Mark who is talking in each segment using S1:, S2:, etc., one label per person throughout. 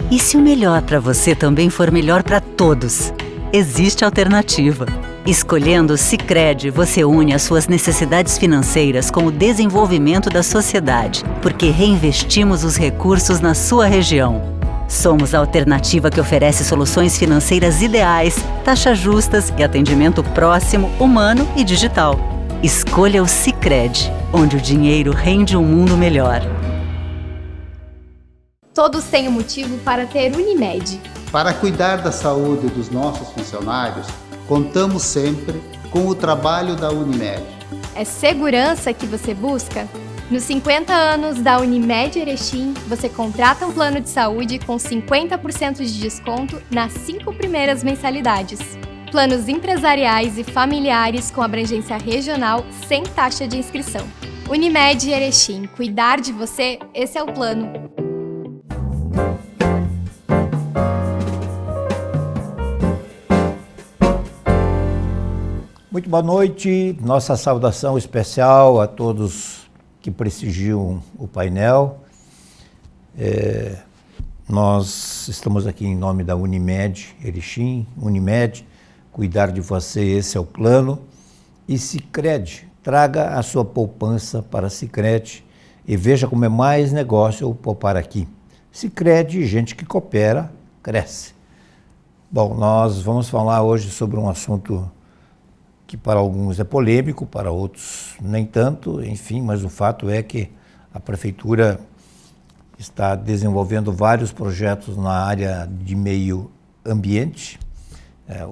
S1: E se o melhor para você também for melhor para todos? Existe alternativa. Escolhendo o Sicredi, você une as suas necessidades financeiras com o desenvolvimento da sociedade, porque reinvestimos os recursos na sua região. Somos a alternativa que oferece soluções financeiras ideais, taxas justas e atendimento próximo, humano e digital. Escolha o Sicredi, onde o dinheiro rende um mundo melhor.
S2: Todos têm um motivo para ter Unimed.
S3: Para cuidar da saúde dos nossos funcionários, contamos sempre com o trabalho da Unimed.
S2: É segurança que você busca? Nos 50 anos da Unimed Erechim, você contrata um plano de saúde com 50% de desconto nas 5 primeiras mensalidades. Planos empresariais e familiares com abrangência regional sem taxa de inscrição. Unimed Erechim, cuidar de você, esse é o plano.
S4: Muito boa noite, nossa saudação especial a todos que prestigiam o painel. Nós estamos aqui em nome da Unimed Erechim. Unimed, cuidar de você, esse é o plano. E Sicredi, traga a sua poupança para Sicredi e veja como é mais negócio poupar aqui. Sicredi, gente que coopera, cresce. Bom, nós vamos falar hoje sobre um assunto que para alguns é polêmico, para outros nem tanto, enfim, mas o fato é que a Prefeitura está desenvolvendo vários projetos na área de meio ambiente,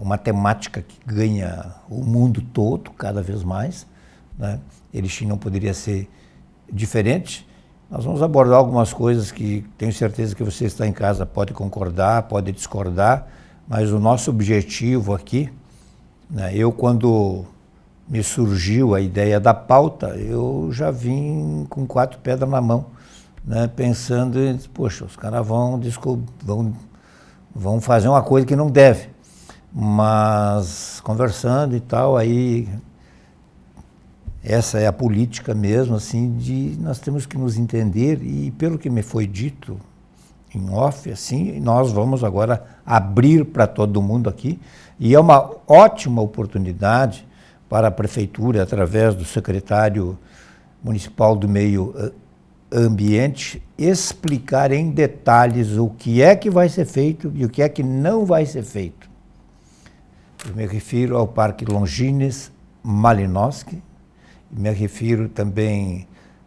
S4: uma temática que ganha o mundo todo, cada vez mais, né? Erechim não poderia ser diferente. Nós vamos abordar algumas coisas que tenho certeza que você está em casa pode concordar, pode discordar, mas o nosso objetivo aqui, eu, quando me surgiu a ideia da pauta, eu já vim com 4 pedras na mão, né, pensando, poxa, os caras vão fazer uma coisa que não deve. Mas conversando e tal, aí essa é a política mesmo, assim, de nós temos que nos entender e pelo que me foi dito em off, assim, nós vamos agora abrir para todo mundo aqui. E é uma ótima oportunidade para a Prefeitura, através do secretário municipal do Meio Ambiente, explicar em detalhes o que é que vai ser feito e o que é que não vai ser feito. Eu me refiro ao Parque Longines Malinowski, me refiro também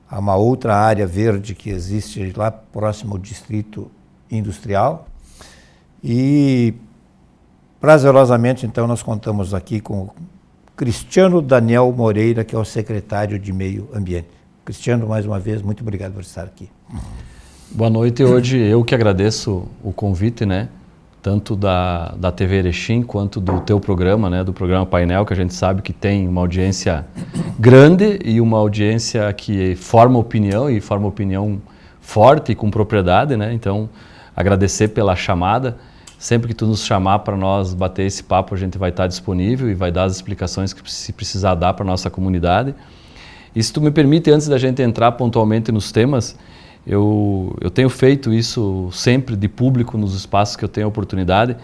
S4: a uma outra área verde que existe lá próximo ao Distrito Industrial. E prazerosamente, então, nós contamos aqui com Cristiano Daniel Moreira, que é o secretário de Meio Ambiente. Cristiano, mais uma vez, muito obrigado por estar aqui.
S5: Boa noite. Hoje eu que agradeço o convite, né? Tanto da TV Erechim quanto do teu programa, né? Do programa Painel, que a gente sabe que tem uma audiência grande e uma audiência que forma opinião e forma opinião forte e com propriedade, né? Então, agradecer pela chamada. Sempre que tu nos chamar para nós bater esse papo, a gente vai estar disponível e vai dar as explicações que se precisar dar para a nossa comunidade. E se tu me permite, antes da gente entrar pontualmente nos temas, eu tenho feito isso sempre de público nos espaços que eu tenho oportunidade,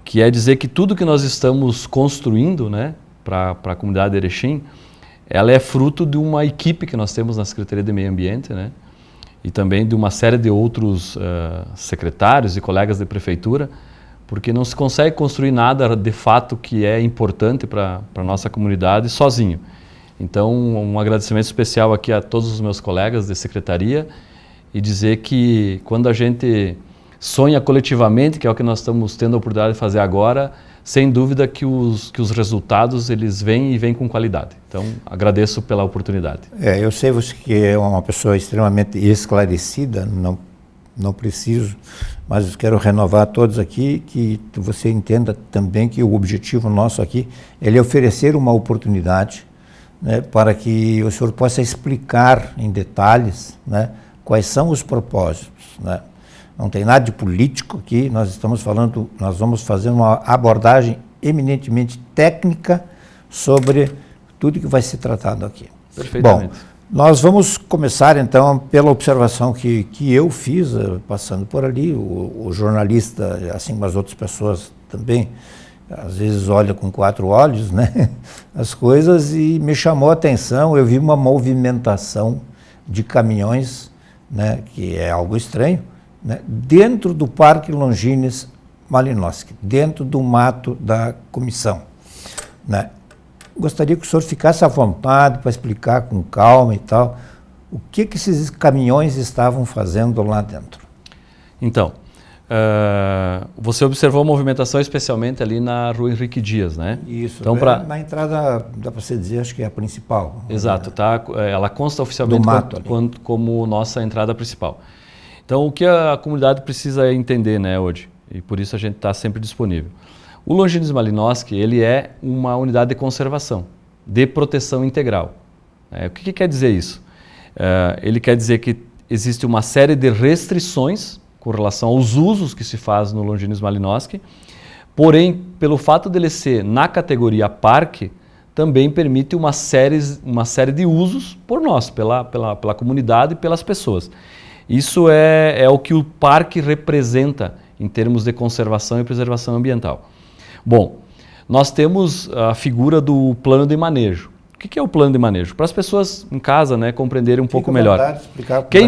S5: que é dizer que tudo que nós estamos construindo, né, para a comunidade de Erechim, ela é fruto de uma equipe que nós temos na Secretaria de Meio Ambiente, né, e também de uma série de outros secretários e colegas de prefeitura, porque não se consegue construir nada de fato que é importante para a nossa comunidade sozinho. Então, um agradecimento especial aqui a todos os meus colegas de secretaria e dizer que quando a gente sonha coletivamente, que é o que nós estamos tendo a oportunidade de fazer agora, sem dúvida que os resultados eles vêm e vêm com qualidade. Então, agradeço pela oportunidade.
S4: Eu sei você que é uma pessoa extremamente esclarecida, não preciso, mas quero renovar a todos aqui que você entenda também que o objetivo nosso aqui ele é oferecer uma oportunidade, né, para que o senhor possa explicar em detalhes, né, quais são os propósitos, né? Não tem nada de político aqui, nós vamos fazer uma abordagem eminentemente técnica sobre tudo que vai ser tratado aqui.
S5: Perfeitamente.
S4: Bom, Nós vamos começar, então, pela observação que eu fiz, passando por ali. O jornalista, assim como as outras pessoas também, às vezes olha com 4 olhos, né, as coisas, e me chamou a atenção. Eu vi uma movimentação de caminhões, né, que é algo estranho, né, dentro do Parque Longines Malinowski, dentro do mato da comissão, né. Gostaria que o senhor ficasse à vontade para explicar com calma e tal, o que esses caminhões estavam fazendo lá dentro.
S5: Então, você observou a movimentação especialmente ali na Rua Henrique Dias, né?
S4: Isso,
S5: então,
S4: na entrada, dá para você dizer, acho que é a principal.
S5: Exato, tá? Ela consta oficialmente como nossa entrada principal. Então, o que a comunidade precisa entender, né, hoje, e por isso a gente está sempre disponível. O Longines Malinowski, ele é uma unidade de conservação, de proteção integral. O que quer dizer isso? Ele quer dizer que existe uma série de restrições com relação aos usos que se faz no Longines Malinowski, porém, pelo fato dele ser na categoria parque, também permite uma série de usos por nós, pela comunidade e pelas pessoas. Isso é o que o parque representa em termos de conservação e preservação ambiental. Bom, nós temos a figura do plano de manejo. O que é o plano de manejo? Para as pessoas em casa, né, compreenderem um pouco melhor. Quem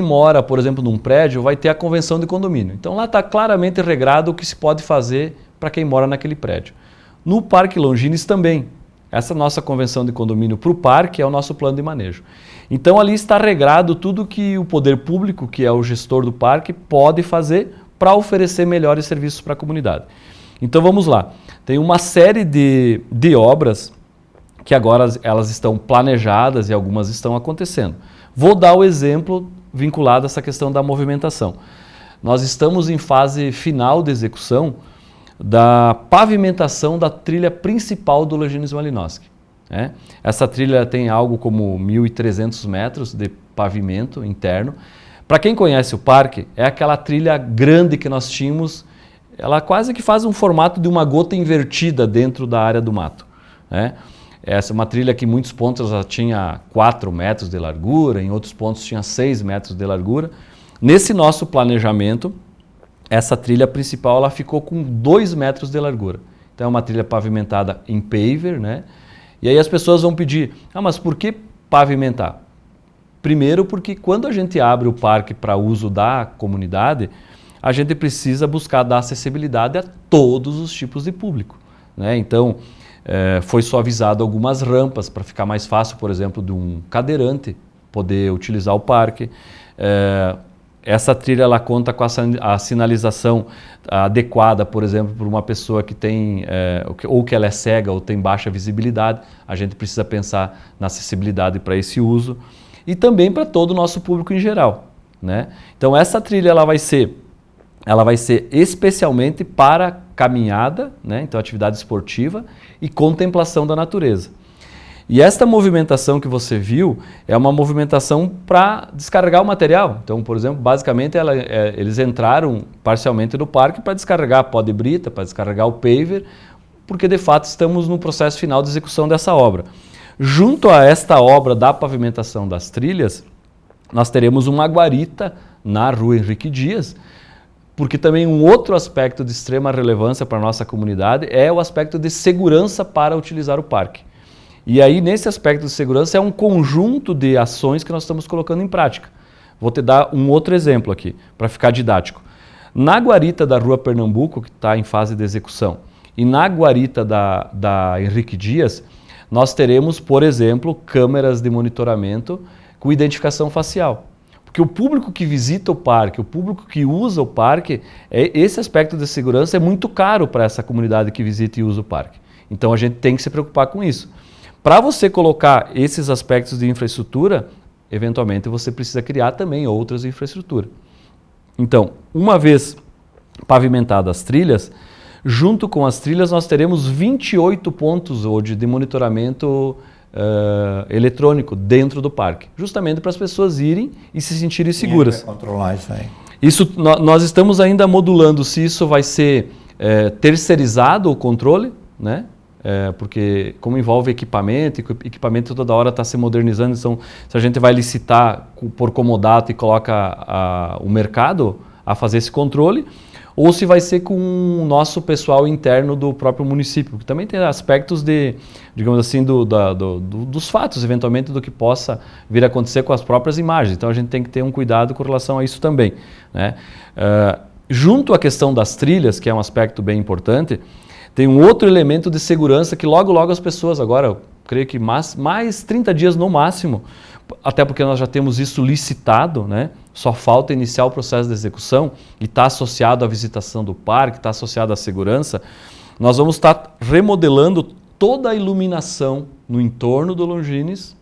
S5: mora, por exemplo, num prédio, vai ter a convenção de condomínio. Então lá está claramente regrado o que se pode fazer para quem mora naquele prédio. No Parque Longines também. Essa nossa convenção de condomínio para o parque é o nosso plano de manejo. Então ali está regrado tudo que o poder público, que é o gestor do parque, pode fazer para oferecer melhores serviços para a comunidade. Então vamos lá, tem uma série de obras que agora elas estão planejadas e algumas estão acontecendo. Vou dar o exemplo vinculado a essa questão da movimentação. Nós estamos em fase final de execução da pavimentação da trilha principal do Longines Malinowski. Essa trilha tem algo como 1.300 metros de pavimento interno. Para quem conhece o parque, é aquela trilha grande que nós tínhamos. Ela quase que faz um formato de uma gota invertida dentro da área do mato. Essa é uma trilha que em muitos pontos ela tinha 4 metros de largura, em outros pontos tinha 6 metros de largura. Nesse nosso planejamento, essa trilha principal ela ficou com 2 metros de largura. Então é uma trilha pavimentada em paver, né? E aí as pessoas vão pedir, mas por que pavimentar? Primeiro porque quando a gente abre o parque para uso da comunidade, a gente precisa buscar dar acessibilidade a todos os tipos de público, né? Então, foi suavizado algumas rampas para ficar mais fácil, por exemplo, de um cadeirante poder utilizar o parque. Essa trilha ela conta com a sinalização adequada, por exemplo, para uma pessoa que tem, ou que ela é cega ou tem baixa visibilidade. A gente precisa pensar na acessibilidade para esse uso e também para todo o nosso público em geral, né? Então, essa trilha ela vai ser especialmente para caminhada, né? Então atividade esportiva e contemplação da natureza. E esta movimentação que você viu é uma movimentação para descarregar o material. Então, por exemplo, basicamente eles entraram parcialmente no parque para descarregar a pó de brita, para descarregar o paver, porque de fato estamos no processo final de execução dessa obra. Junto a esta obra da pavimentação das trilhas, nós teremos uma guarita na Rua Henrique Dias, porque também um outro aspecto de extrema relevância para a nossa comunidade é o aspecto de segurança para utilizar o parque. E aí, nesse aspecto de segurança, é um conjunto de ações que nós estamos colocando em prática. Vou te dar um outro exemplo aqui, para ficar didático. Na guarita da Rua Pernambuco, que está em fase de execução, e na guarita da Henrique Dias, nós teremos, por exemplo, câmeras de monitoramento com identificação facial. Porque o público que visita o parque, o público que usa o parque, esse aspecto de segurança é muito caro para essa comunidade que visita e usa o parque. Então a gente tem que se preocupar com isso. Para você colocar esses aspectos de infraestrutura, eventualmente você precisa criar também outras infraestruturas. Então, uma vez pavimentadas as trilhas, junto com as trilhas nós teremos 28 pontos hoje de monitoramento eletrônico dentro do parque, justamente para as pessoas irem e se sentirem seguras.
S4: Vai controlar isso aí.
S5: Isso, nós estamos ainda modulando se isso vai ser terceirizado o controle, né? porque como envolve equipamento, e o equipamento toda hora está se modernizando, então se a gente vai licitar por comodato e coloca o mercado a fazer esse controle, ou se vai ser com o nosso pessoal interno do próprio município, que também tem aspectos de, digamos assim, dos fatos, eventualmente, do que possa vir a acontecer com as próprias imagens. Então a gente tem que ter um cuidado com relação a isso também, né? Junto à questão das trilhas, que é um aspecto bem importante, tem um outro elemento de segurança que logo as pessoas agora, eu creio que mais 30 dias no máximo, até porque nós já temos isso licitado, né? Só falta iniciar o processo de execução e está associado à visitação do parque, está associado à segurança. Nós vamos estar remodelando toda a iluminação no entorno do Longines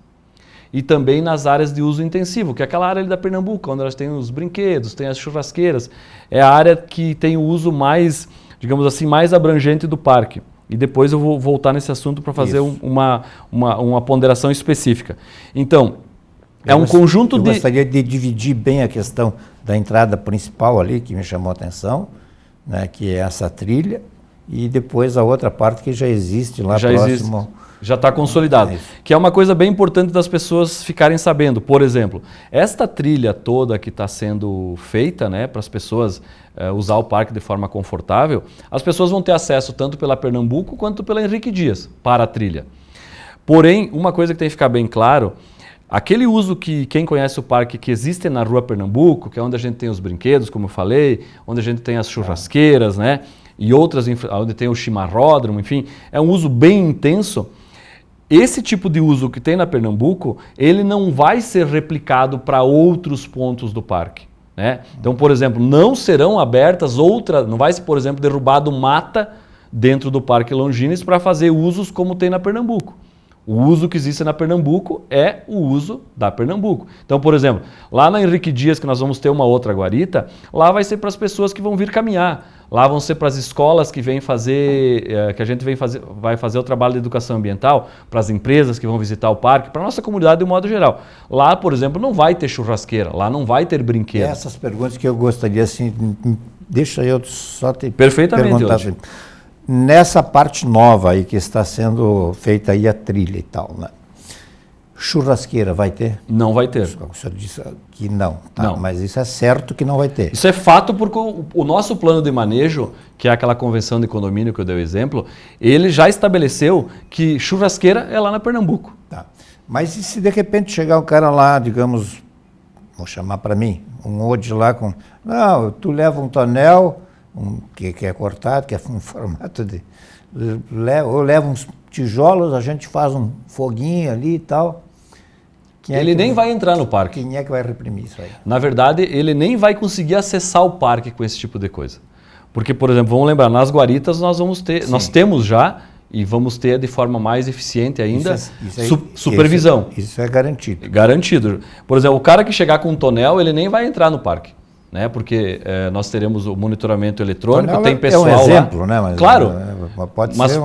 S5: e também nas áreas de uso intensivo, que é aquela área ali da Pernambuco, onde elas têm os brinquedos, tem as churrasqueiras. É a área que tem o uso mais, digamos assim, mais abrangente do parque. E depois eu vou voltar nesse assunto para fazer uma ponderação específica. Então, é um conjunto de...
S4: Eu gostaria de dividir bem a questão da entrada principal ali, que me chamou a atenção, né, que é essa trilha, e depois a outra parte que já existe lá próximo.
S5: Já está consolidado. Que é uma coisa bem importante das pessoas ficarem sabendo. Por exemplo, esta trilha toda que está sendo feita, né, para as pessoas usar o parque de forma confortável, as pessoas vão ter acesso tanto pela Pernambuco quanto pela Henrique Dias para a trilha. Porém, uma coisa que tem que ficar bem claro, aquele uso que quem conhece o parque que existe na Rua Pernambuco, que é onde a gente tem os brinquedos, como eu falei, onde a gente tem as churrasqueiras, né, e outras, onde tem o chimarródromo, enfim, é um uso bem intenso. Esse tipo de uso que tem na Pernambuco, ele não vai ser replicado para outros pontos do parque, né? Então, por exemplo, não serão abertas não vai ser, por exemplo, derrubado mata dentro do Parque Longines para fazer usos como tem na Pernambuco. O uso que existe na Pernambuco é o uso da Pernambuco. Então, por exemplo, lá na Henrique Dias, que nós vamos ter uma outra guarita, lá vai ser para as pessoas que vão vir caminhar. Lá vão ser para as escolas que vêm fazer, que a gente vai fazer o trabalho de educação ambiental, para as empresas que vão visitar o parque, para a nossa comunidade de um modo geral. Lá, por exemplo, não vai ter churrasqueira, lá não vai ter brinquedo.
S4: Essas perguntas que eu gostaria, assim, deixa eu só te
S5: perfeitamente
S4: perguntar.
S5: Hoje.
S4: Nessa parte nova aí que está sendo feita aí a trilha e tal, né? Churrasqueira vai ter?
S5: Não vai ter.
S4: O senhor disse que não, tá?
S5: Não.
S4: Mas isso é certo que não vai ter.
S5: Isso é fato porque o nosso plano de manejo, que é aquela convenção de condomínio que eu dei o exemplo, ele já estabeleceu que churrasqueira é lá na Pernambuco.
S4: Tá. Mas e se de repente chegar um cara lá, digamos, vou chamar para mim, um hoje lá com... Não, tu leva um tonel, que é cortado, que é um formato de... Ou leva uns tijolos, a gente faz um foguinho ali e tal.
S5: Ele nem vai entrar no parque.
S4: Quem é que vai reprimir isso aí?
S5: Na verdade, ele nem vai conseguir acessar o parque com esse tipo de coisa. Porque, por exemplo, vamos lembrar, nas guaritas nós temos já, e vamos ter de forma mais eficiente ainda, supervisão.
S4: Isso é garantido.
S5: Garantido. Por exemplo, o cara que chegar com um tonel, ele nem vai entrar no parque. Né? Porque nós teremos o monitoramento eletrônico, tem pessoal lá. É um exemplo,
S4: lá, né? Mas,
S5: claro,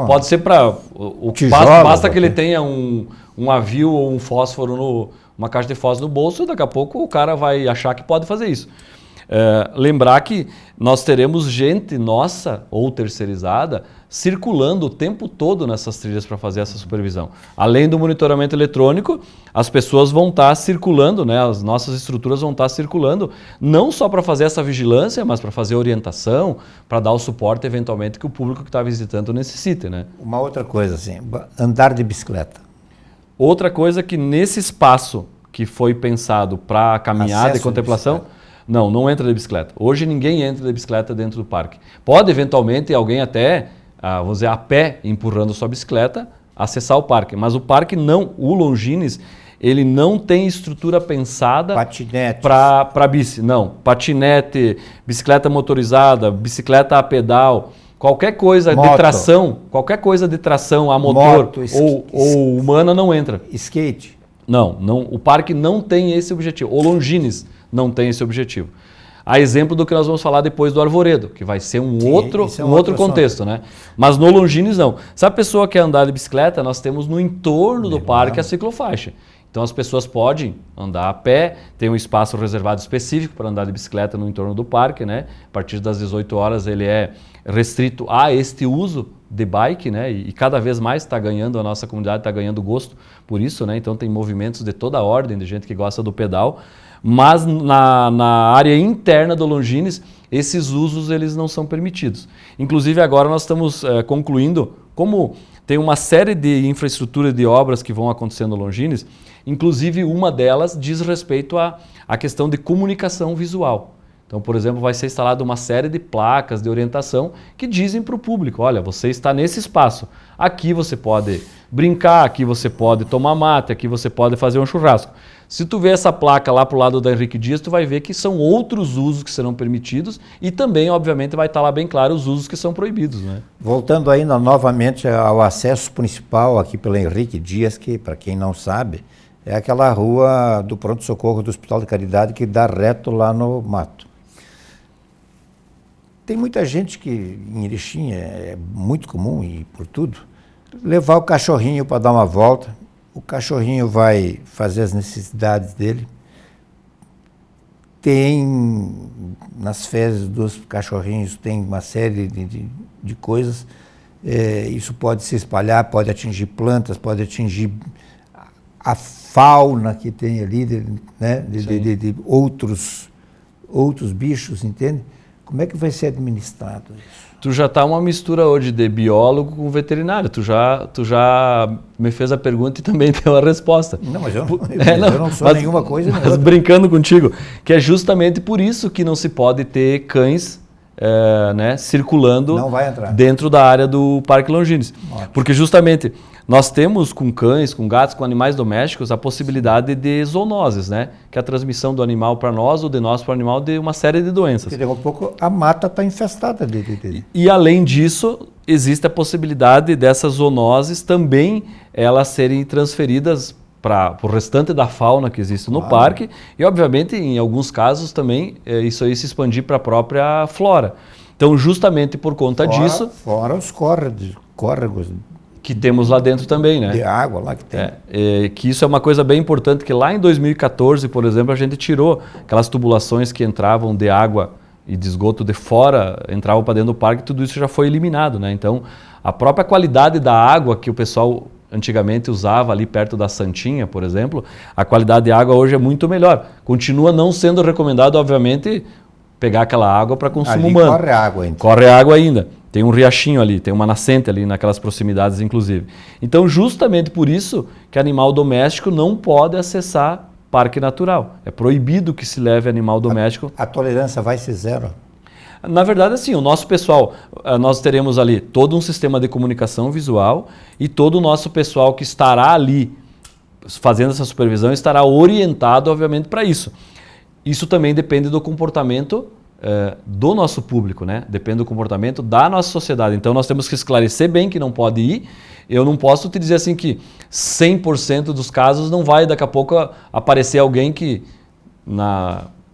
S5: pode ser para... Basta que ele tenha um avio ou um fósforo, uma caixa de fósforo no bolso, e daqui a pouco o cara vai achar que pode fazer isso. Lembrar que nós teremos gente nossa ou terceirizada circulando o tempo todo nessas trilhas para fazer essa supervisão. Além do monitoramento eletrônico, as pessoas vão estar circulando, né? As nossas estruturas vão estar circulando, não só para fazer essa vigilância, mas para fazer orientação, para dar o suporte eventualmente que o público que está visitando necessite. Né?
S4: Uma outra coisa, assim, andar de bicicleta.
S5: Outra coisa que nesse espaço que foi pensado para caminhada e contemplação, não entra de bicicleta. Hoje ninguém entra de bicicleta dentro do parque. Pode eventualmente alguém até, vamos dizer, a pé, empurrando sua bicicleta, acessar o parque. Mas o parque não, o Longines, ele não tem estrutura pensada para bici. Não, patinete, bicicleta motorizada, bicicleta a pedal, qualquer coisa de tração a motor ou humana não entra.
S4: Skate?
S5: Não, o parque não tem esse objetivo. O Longines não tem esse objetivo. A exemplo do que nós vamos falar depois do Arvoredo, que vai ser um outro contexto, né? Mas no Longines não. Se a pessoa quer andar de bicicleta, nós temos no entorno do parque a ciclofaixa. Então as pessoas podem andar a pé, tem um espaço reservado específico para andar de bicicleta no entorno do parque, né? A partir das 18 horas ele é restrito a este uso de bike, né? E cada vez mais está ganhando, a nossa comunidade está ganhando gosto por isso, né? Então tem movimentos de toda a ordem, de gente que gosta do pedal, mas na área interna do Longines, esses usos eles não são permitidos. Inclusive agora nós estamos concluindo, como tem uma série de infraestrutura de obras que vão acontecer no Longines, inclusive uma delas diz respeito à questão de comunicação visual. Então, por exemplo, vai ser instalada uma série de placas de orientação que dizem para o público, olha, você está nesse espaço, aqui você pode brincar, aqui você pode tomar mate, aqui você pode fazer um churrasco. Se tu vê essa placa lá para o lado da Henrique Dias, tu vai ver que são outros usos que serão permitidos e também, obviamente, vai estar lá bem claro os usos que são proibidos, né?
S4: Voltando ainda novamente ao acesso principal aqui pela Henrique Dias, que, para quem não sabe, é aquela rua do pronto-socorro do Hospital de Caridade que dá reto lá no mato. Tem muita gente que em Erechim é muito comum, e por tudo, levar o cachorrinho para dar uma volta. O cachorrinho vai fazer as necessidades dele. Tem, nas fezes dos cachorrinhos, tem uma série de coisas. Isso pode se espalhar, pode atingir plantas, pode atingir a fauna que tem ali, né, de outros bichos, entende? Como é que vai ser administrado isso?
S5: Tu já está uma mistura hoje de biólogo com veterinário. Tu já me fez a pergunta e também deu a resposta.
S4: Não, mas eu não sou nenhuma coisa.
S5: Mas brincando contigo, que é justamente por isso que não se pode ter cães né, circulando dentro da área do Parque Longines. Ótimo. Porque justamente nós temos com cães, com gatos, com animais domésticos a possibilidade de zoonoses, né? Que é a transmissão do animal para nós ou de nós para o animal de uma série de doenças.
S4: Porque daqui a pouco a mata está infestada dele.
S5: E além disso, existe a possibilidade dessas zoonoses também elas serem transferidas para o restante da fauna que existe no parque e, obviamente, em alguns casos também isso aí se expandir para a própria flora. Então, justamente por conta disso...
S4: Fora os córregos
S5: que temos lá dentro também, né?
S4: De água lá que tem.
S5: Que isso é uma coisa bem importante, que lá em 2014, por exemplo, a gente tirou aquelas tubulações que entravam de água e de esgoto de fora, entravam para dentro do parque, tudo isso já foi eliminado, né? Então, a própria qualidade da água que o pessoal antigamente usava ali perto da Santinha, por exemplo, a qualidade de água hoje é muito melhor. Continua não sendo recomendado, obviamente, pegar aquela água para consumo humano.
S4: Corre água ainda.
S5: Corre água ainda. Tem um riachinho ali, tem uma nascente ali naquelas proximidades, inclusive. Então, justamente por isso que animal doméstico não pode acessar parque natural. É proibido que se leve animal doméstico.
S4: A tolerância vai ser zero?
S5: Na verdade, assim, o nosso pessoal, nós teremos ali todo um sistema de comunicação visual e todo o nosso pessoal que estará ali fazendo essa supervisão estará orientado, obviamente, para isso. Isso também depende do comportamento do nosso público, né? Depende do comportamento da nossa sociedade. Então nós temos que esclarecer bem que não pode ir. Eu não posso te dizer assim que 100% dos casos não vai daqui a pouco aparecer alguém que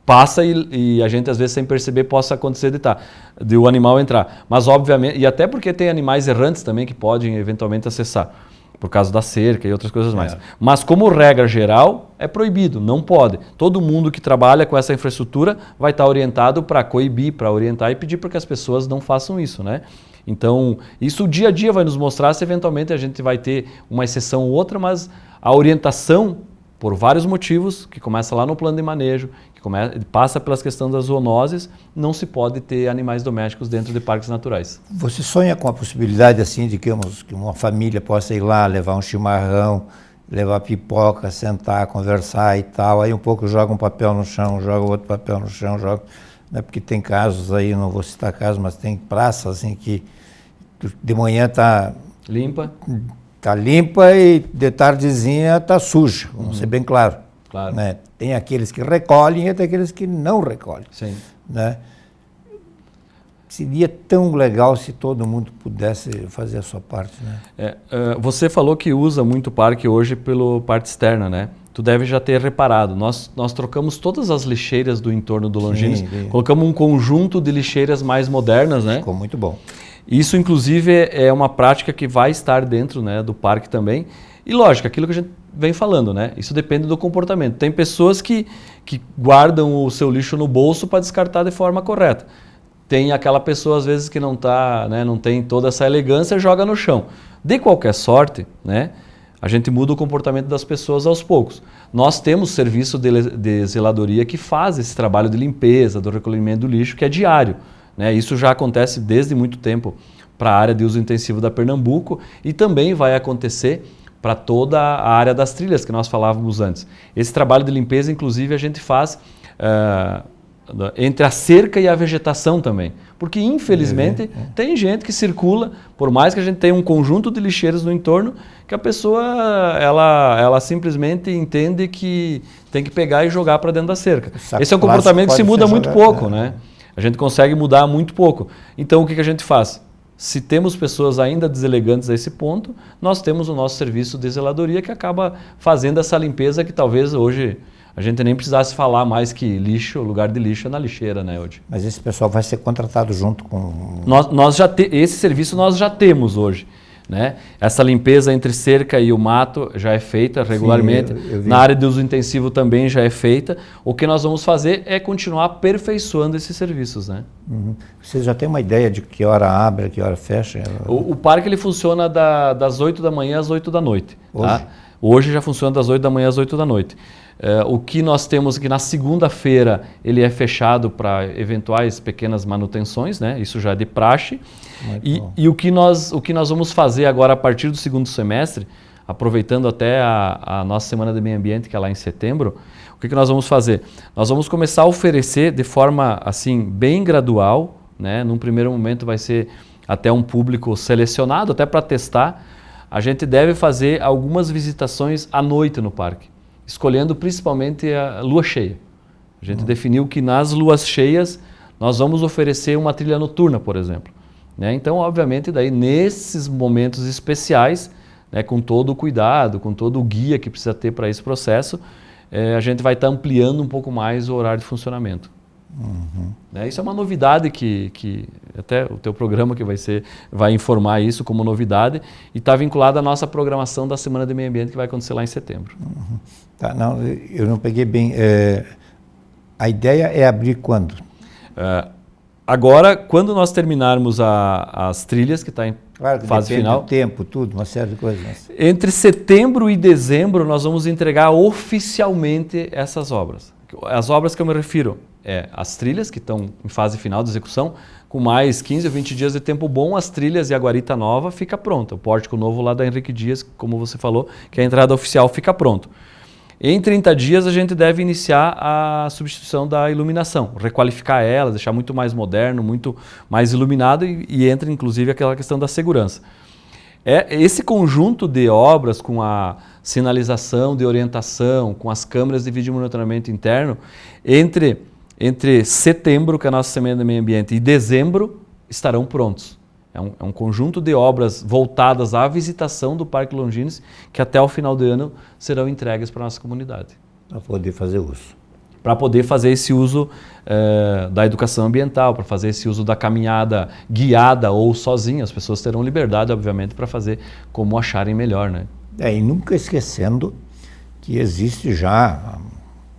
S5: passa e a gente às vezes sem perceber possa acontecer de o animal entrar. Mas obviamente, e até porque tem animais errantes também que podem eventualmente acessar, por causa da cerca e outras coisas mais. Mas como regra geral, é proibido, não pode. Todo mundo que trabalha com essa infraestrutura vai estar orientado para coibir, para orientar e pedir para que as pessoas não façam isso, né? Então, isso o dia a dia vai nos mostrar se eventualmente a gente vai ter uma exceção ou outra, mas a orientação, por vários motivos, que começa lá no plano de manejo, passa pelas questões das zoonoses, não se pode ter animais domésticos dentro de parques naturais.
S4: Você sonha com a possibilidade assim de que uma família possa ir lá, levar um chimarrão, levar pipoca, sentar, conversar e tal, aí um pouco joga um papel no chão, joga outro papel no chão, joga... Né? Porque tem casos aí, não vou citar casos, mas tem praças assim que de manhã está
S5: limpa
S4: e de tardezinha está suja, vamos ser bem claro.
S5: Claro.
S4: Né? Tem aqueles que recolhem e tem aqueles que não recolhem.
S5: Sim.
S4: Né? Seria tão legal se todo mundo pudesse fazer a sua parte. Né?
S5: Você falou que usa muito o parque hoje pela parte externa, né? Tu deve já ter reparado. Nós trocamos todas as lixeiras do entorno do Longines, colocamos um conjunto de lixeiras mais modernas, né?
S4: Ficou muito bom.
S5: Isso, inclusive, é uma prática que vai estar dentro, né, do parque também. E, lógico, aquilo que a gente vem falando, né? Isso depende do comportamento. Tem pessoas que guardam o seu lixo no bolso para descartar de forma correta. tem aquela pessoa às vezes que não tá, né, não tem toda essa elegância e joga no chão. De qualquer sorte, né, a gente muda o comportamento das pessoas aos poucos. Nós temos serviço de zeladoria que faz esse trabalho de limpeza, do recolhimento do lixo, que é diário, né? Isso já acontece desde muito tempo para a área de uso intensivo da Pernambuco e também vai acontecer para toda a área das trilhas que nós falávamos antes. Esse trabalho de limpeza, inclusive, a gente faz entre a cerca e a vegetação também. Porque, infelizmente, tem gente que circula, por mais que a gente tenha um conjunto de lixeiros no entorno, que a pessoa ela simplesmente entende que tem que pegar e jogar para dentro da cerca. Esse é um comportamento que se muda muito pouco, né? A gente consegue mudar muito pouco. Então, o que a gente faz? Se temos pessoas ainda deselegantes a esse ponto, nós temos o nosso serviço de zeladoria que acaba fazendo essa limpeza que talvez hoje a gente nem precisasse falar mais que lixo, lugar de lixo é na lixeira, né, hoje.
S4: Mas esse pessoal vai ser contratado junto com...
S5: Esse serviço nós já temos hoje. Né? Essa limpeza entre cerca e o mato já é feita regularmente. Sim, eu vi. Na área de uso intensivo também já é feita. O que nós vamos fazer é continuar aperfeiçoando esses serviços. Né?
S4: Uhum. Você já tem uma ideia de que hora abre, que hora fecha?
S5: O parque ele funciona das 8 da manhã às 8 da noite.
S4: Hoje?
S5: Tá? Hoje já funciona das 8 da manhã às 8 da noite. O que nós temos aqui na segunda-feira, ele é fechado para eventuais pequenas manutenções, né? Isso já é de praxe. E o que nós vamos fazer agora a partir do segundo semestre, aproveitando até a nossa Semana de Meio Ambiente, que é lá em setembro, o que nós vamos fazer? Nós vamos começar a oferecer de forma assim, bem gradual, né? Num primeiro momento vai ser até um público selecionado, até para testar. A gente deve fazer algumas visitações à noite no parque, escolhendo principalmente a lua cheia. A gente definiu que nas luas cheias nós vamos oferecer uma trilha noturna, por exemplo. Né? Então, obviamente, daí, nesses momentos especiais, né, com todo o cuidado, com todo o guia que precisa ter para esse processo, a gente vai estar ampliando um pouco mais o horário de funcionamento.
S4: Uhum.
S5: Né? Isso é uma novidade que até o teu programa que vai informar isso como novidade e está vinculado à nossa programação da Semana de Meio Ambiente que vai acontecer lá em setembro.
S4: Uhum. Tá, não, eu não peguei bem. A ideia é abrir quando?
S5: Agora, quando nós terminarmos as trilhas, que está em fase final...
S4: do tempo, tudo, uma série de coisas.
S5: Entre setembro e dezembro, nós vamos entregar oficialmente essas obras. As obras que eu me refiro as trilhas, que estão em fase final de execução, com mais 15 ou 20 dias de tempo bom, as trilhas e a guarita nova fica pronta. O pórtico novo lá da Henrique Dias, como você falou, que a entrada oficial fica pronto. Em 30 dias a gente deve iniciar a substituição da iluminação, requalificar ela, deixar muito mais moderno, muito mais iluminado e entra inclusive aquela questão da segurança. Esse conjunto de obras com a sinalização de orientação, com as câmeras de vídeo monitoramento interno, entre setembro, que é a nossa Semana de Meio Ambiente, e dezembro, estarão prontos. É um conjunto de obras voltadas à visitação do Parque Longines que até o final do ano serão entregues para a nossa comunidade.
S4: Para poder fazer uso.
S5: Para poder fazer esse uso da educação ambiental, para fazer esse uso da caminhada guiada ou sozinha. As pessoas terão liberdade, obviamente, para fazer como acharem melhor, né?
S4: E nunca esquecendo que existe já,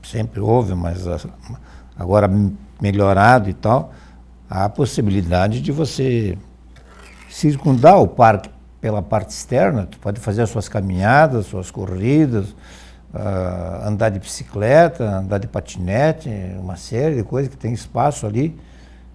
S4: sempre houve, mas agora melhorado e tal, a possibilidade de você circundar o parque pela parte externa. Tu pode fazer as suas caminhadas, suas corridas, andar de bicicleta, andar de patinete, uma série de coisas que tem espaço ali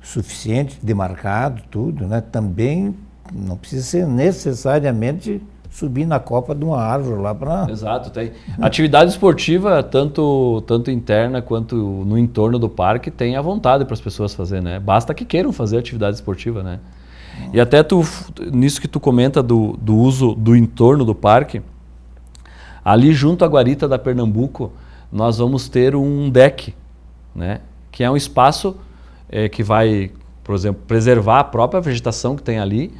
S4: suficiente, demarcado, tudo, né? Também não precisa ser necessariamente subir na copa de uma árvore lá para...
S5: Exato, tem. Atividade esportiva, tanto interna quanto no entorno do parque, tem à vontade para as pessoas fazer, né? Basta que queiram fazer atividade esportiva, né? E até nisso que tu comenta do uso do entorno do parque, ali junto à guarita da Pernambuco, nós vamos ter um deck, né? Que é um espaço que vai, por exemplo, preservar a própria vegetação que tem ali,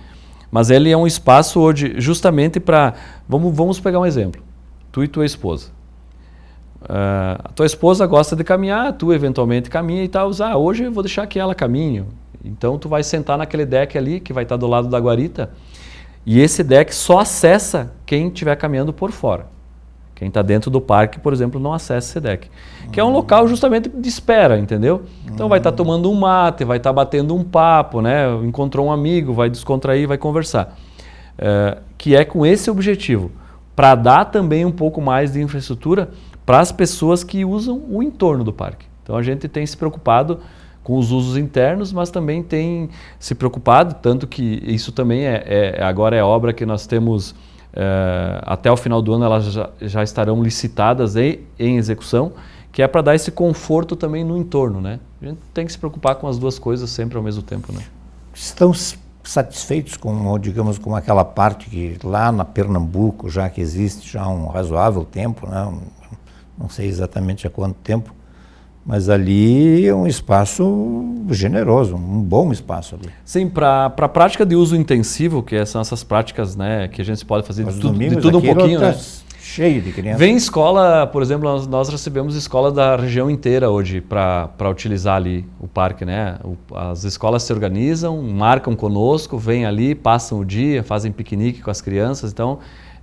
S5: mas ele é um espaço onde, justamente para... Vamos pegar um exemplo. Tu e tua esposa. A tua esposa gosta de caminhar, tu eventualmente caminha e tal. Hoje eu vou deixar que ela caminhe. Então tu vai sentar naquele deck ali, que vai estar do lado da guarita, e esse deck só acessa quem estiver caminhando por fora. Quem está dentro do parque, por exemplo, não acessa o SEDEC, que é um local justamente de espera, entendeu? Então vai estar tomando um mate, vai estar batendo um papo, né? Encontrou um amigo, vai descontrair, vai conversar. Que é com esse objetivo, para dar também um pouco mais de infraestrutura para as pessoas que usam o entorno do parque. Então a gente tem se preocupado com os usos internos, mas também tem se preocupado, tanto que isso também agora é obra que nós temos, até o final do ano elas já estarão licitadas em execução, que é para dar esse conforto também no entorno, né? A gente tem que se preocupar com as duas coisas sempre ao mesmo tempo, né?
S4: Estão satisfeitos com, digamos, com aquela parte que lá na Pernambuco, já que existe já um razoável tempo, né? Não sei exatamente há quanto tempo, mas ali é um espaço generoso, um bom espaço ali.
S5: Sim, para a prática de uso intensivo, que são essas práticas, né, que a gente pode fazer de tudo um pouquinho, né?
S4: Cheio de crianças.
S5: Vem escola, por exemplo, nós recebemos escola da região inteira hoje para utilizar ali o parque, né? As escolas se organizam, marcam conosco, vêm ali, passam o dia, fazem piquenique com as crianças, então,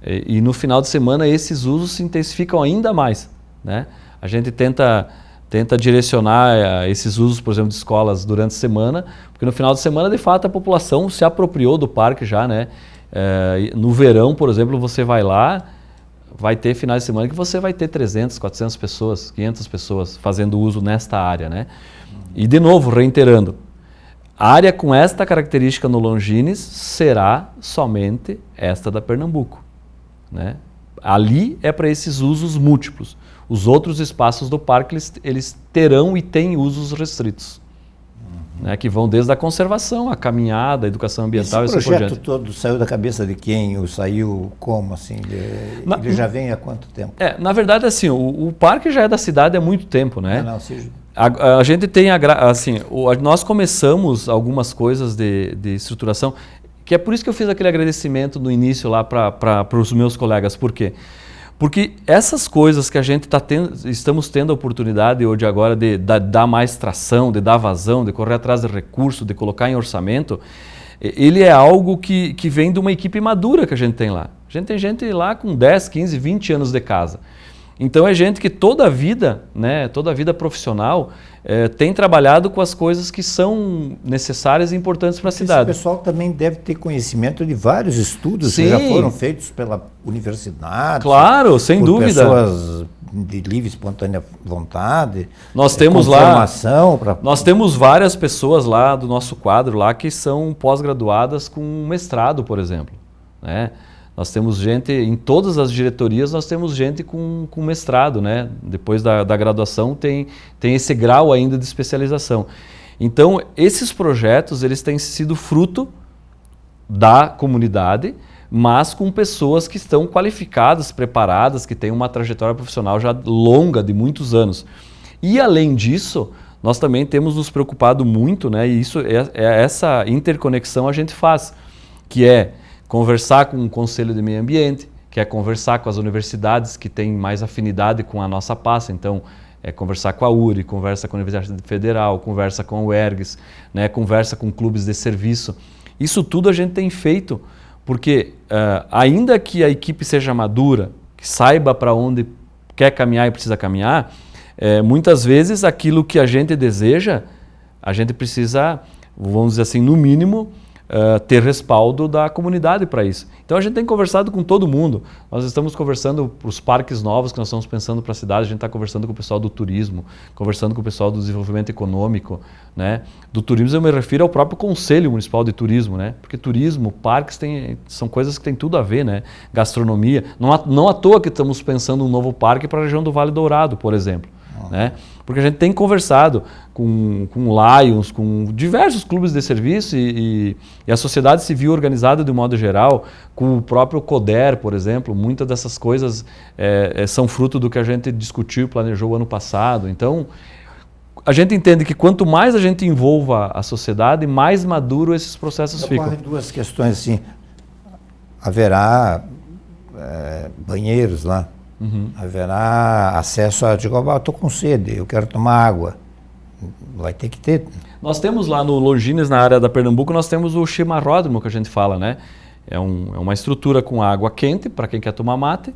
S5: e no final de semana esses usos se intensificam ainda mais, né? A gente tenta direcionar esses usos, por exemplo, de escolas durante a semana, porque no final de semana, de fato, a população se apropriou do parque já, né? No verão, por exemplo, você vai lá, vai ter finais de semana que você vai ter 300, 400 pessoas, 500 pessoas fazendo uso nesta área, né? E de novo, reiterando, a área com esta característica no Longines será somente esta da Pernambuco, né? Ali é para esses usos múltiplos. Os outros espaços do parque, eles terão e têm usos restritos, né, que vão desde a conservação, a caminhada, a educação ambiental e assim por diante.
S4: Esse projeto todo saiu da cabeça de quem? Ou saiu como? Assim, ele já vem há quanto tempo?
S5: Na verdade, assim, o parque já é da cidade há muito tempo, né?
S4: Seja...
S5: A gente tem, assim, nós começamos algumas coisas de estruturação, que é por isso que eu fiz aquele agradecimento no início lá para os meus colegas. Por quê? Porque essas coisas que a gente estamos tendo a oportunidade hoje agora de dar mais tração, de dar vazão, de correr atrás de recurso, de colocar em orçamento, ele é algo que vem de uma equipe madura que a gente tem lá. A gente tem gente lá com 10, 15, 20 anos de casa. Então é gente que toda a vida, né, toda a vida profissional, tem trabalhado com as coisas que são necessárias e importantes para a cidade.
S4: Esse pessoal também deve ter conhecimento de vários estudos que já foram feitos pela universidade.
S5: Claro, sem dúvida.
S4: Pessoas de livre e espontânea vontade.
S5: Nós temos
S4: formação
S5: nós temos várias pessoas lá do nosso quadro lá que são pós-graduadas com mestrado, por exemplo, né? Nós temos gente, em todas as diretorias, nós temos gente com mestrado, né? Depois da graduação tem esse grau ainda de especialização. Então, esses projetos, eles têm sido fruto da comunidade, mas com pessoas que estão qualificadas, preparadas, que têm uma trajetória profissional já longa, de muitos anos. E, além disso, nós também temos nos preocupado muito, né? E isso, essa interconexão a gente faz, que é conversar com o Conselho de Meio Ambiente, que é conversar com as universidades que têm mais afinidade com a nossa pasta. Então, conversar com a URI, conversa com a Universidade Federal, conversa com a UERGS, né, conversa com clubes de serviço. Isso tudo a gente tem feito porque, ainda que a equipe seja madura, que saiba para onde quer caminhar e precisa caminhar, muitas vezes aquilo que a gente deseja, a gente precisa, vamos dizer assim, no mínimo, ter respaldo da comunidade para isso. Então a gente tem conversado com todo mundo. Nós estamos conversando para os parques novos que nós estamos pensando para a cidade, a gente está conversando com o pessoal do turismo, conversando com o pessoal do desenvolvimento econômico, né? Do turismo eu me refiro ao próprio Conselho Municipal de Turismo, né? Porque turismo, parques são coisas que têm tudo a ver, né? Gastronomia. Não à toa que estamos pensando um novo parque para a região do Vale Dourado, por exemplo. Né? Porque a gente tem conversado com Lions, com diversos clubes de serviço e a sociedade civil organizada de um modo geral, com o próprio CODER, por exemplo. Muitas dessas coisas são fruto do que a gente discutiu e planejou ano passado. Então, a gente entende que quanto mais a gente envolva a sociedade, mais maduro esses processos ficam.
S4: Ocorrem duas questões assim. Haverá banheiros lá. Uhum. Haverá acesso a... estou com sede, eu quero tomar água. Vai ter que ter.
S5: Nós temos lá no Longines, na área da Pernambuco, nós temos o chimarródromo que a gente fala, né? É uma estrutura com água quente para quem quer tomar mate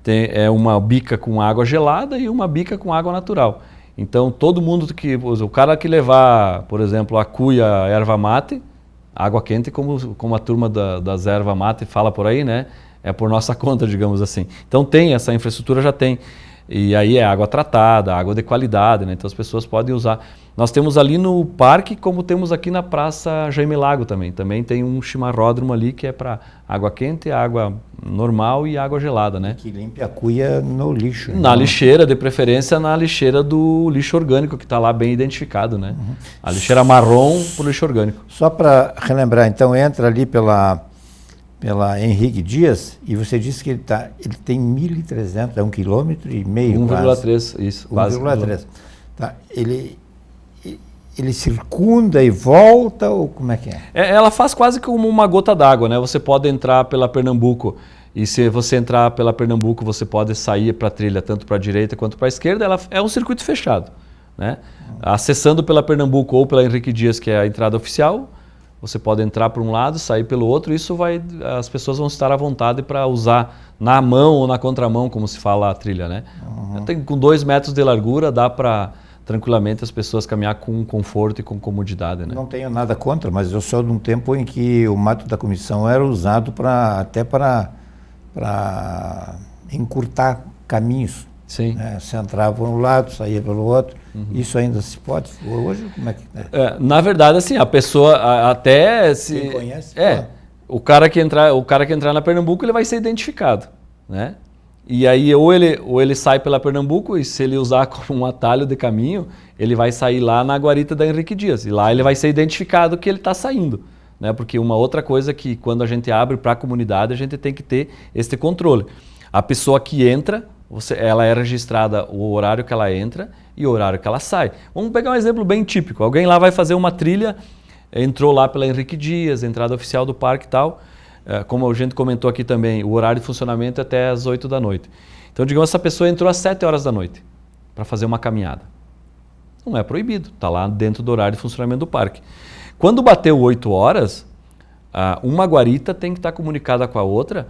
S5: é uma bica com água gelada e uma bica com água natural. Então, todo mundo o cara que levar, por exemplo, a cuia, a erva mate, água quente, como a turma das erva mate fala por aí, né? É por nossa conta, digamos assim. Então, essa infraestrutura já tem. E aí é água tratada, água de qualidade, né? Então as pessoas podem usar. Nós temos ali no parque, como temos aqui na Praça Jaime Lago também. Também tem um chimarródromo ali que é para água quente, água normal e água gelada, né?
S4: Que limpe a cuia no lixo.
S5: Na lixeira, de preferência na lixeira do lixo orgânico, que está lá bem identificado, né? A lixeira marrom para o lixo orgânico.
S4: Só para relembrar, então entra ali pela Henrique Dias, e você disse que ele tem 1.300, é 1,5 km.
S5: 1,3, isso, quase.
S4: 1,3. Tá, ele circunda e volta, ou como é que é?
S5: Ela faz quase como uma gota d'água, né? Você pode entrar pela Pernambuco, e se você entrar pela Pernambuco, você pode sair para a trilha, tanto para a direita quanto para a esquerda. Ela é um circuito fechado, né? Acessando pela Pernambuco ou pela Henrique Dias, que é a entrada oficial, você pode entrar por um lado, sair pelo outro, as pessoas vão estar à vontade para usar na mão ou na contramão, como se fala a trilha, né? Com 2 metros de largura, dá para tranquilamente as pessoas caminhar com conforto e com comodidade, né?
S4: Não tenho nada contra, mas eu sou de um tempo em que o mato da comissão era usado até para encurtar caminhos.
S5: Sim.
S4: Né? Você entrava por um lado, saía pelo outro. Isso ainda se pode? Hoje, como é que é?
S5: Na verdade, assim, a pessoa até se...
S4: Quem conhece?
S5: O cara que entrar na Pernambuco, ele vai ser identificado, né? E aí ou ele sai pela Pernambuco, e se ele usar como um atalho de caminho, ele vai sair lá na guarita da Henrique Dias. E lá ele vai ser identificado que ele está saindo, né? Porque uma outra coisa que quando a gente abre para a comunidade, a gente tem que ter esse controle. A pessoa que entra, ela é registrada o horário que ela entra e o horário que ela sai. Vamos pegar um exemplo bem típico. Alguém lá vai fazer uma trilha, entrou lá pela Henrique Dias, entrada oficial do parque e tal. Como a gente comentou aqui também, o horário de funcionamento é até às 8 da noite. Então, digamos, essa pessoa entrou às 7 horas da noite para fazer uma caminhada. Não é proibido, está lá dentro do horário de funcionamento do parque. Quando bateu 8 horas, uma guarita tem que estar comunicada com a outra,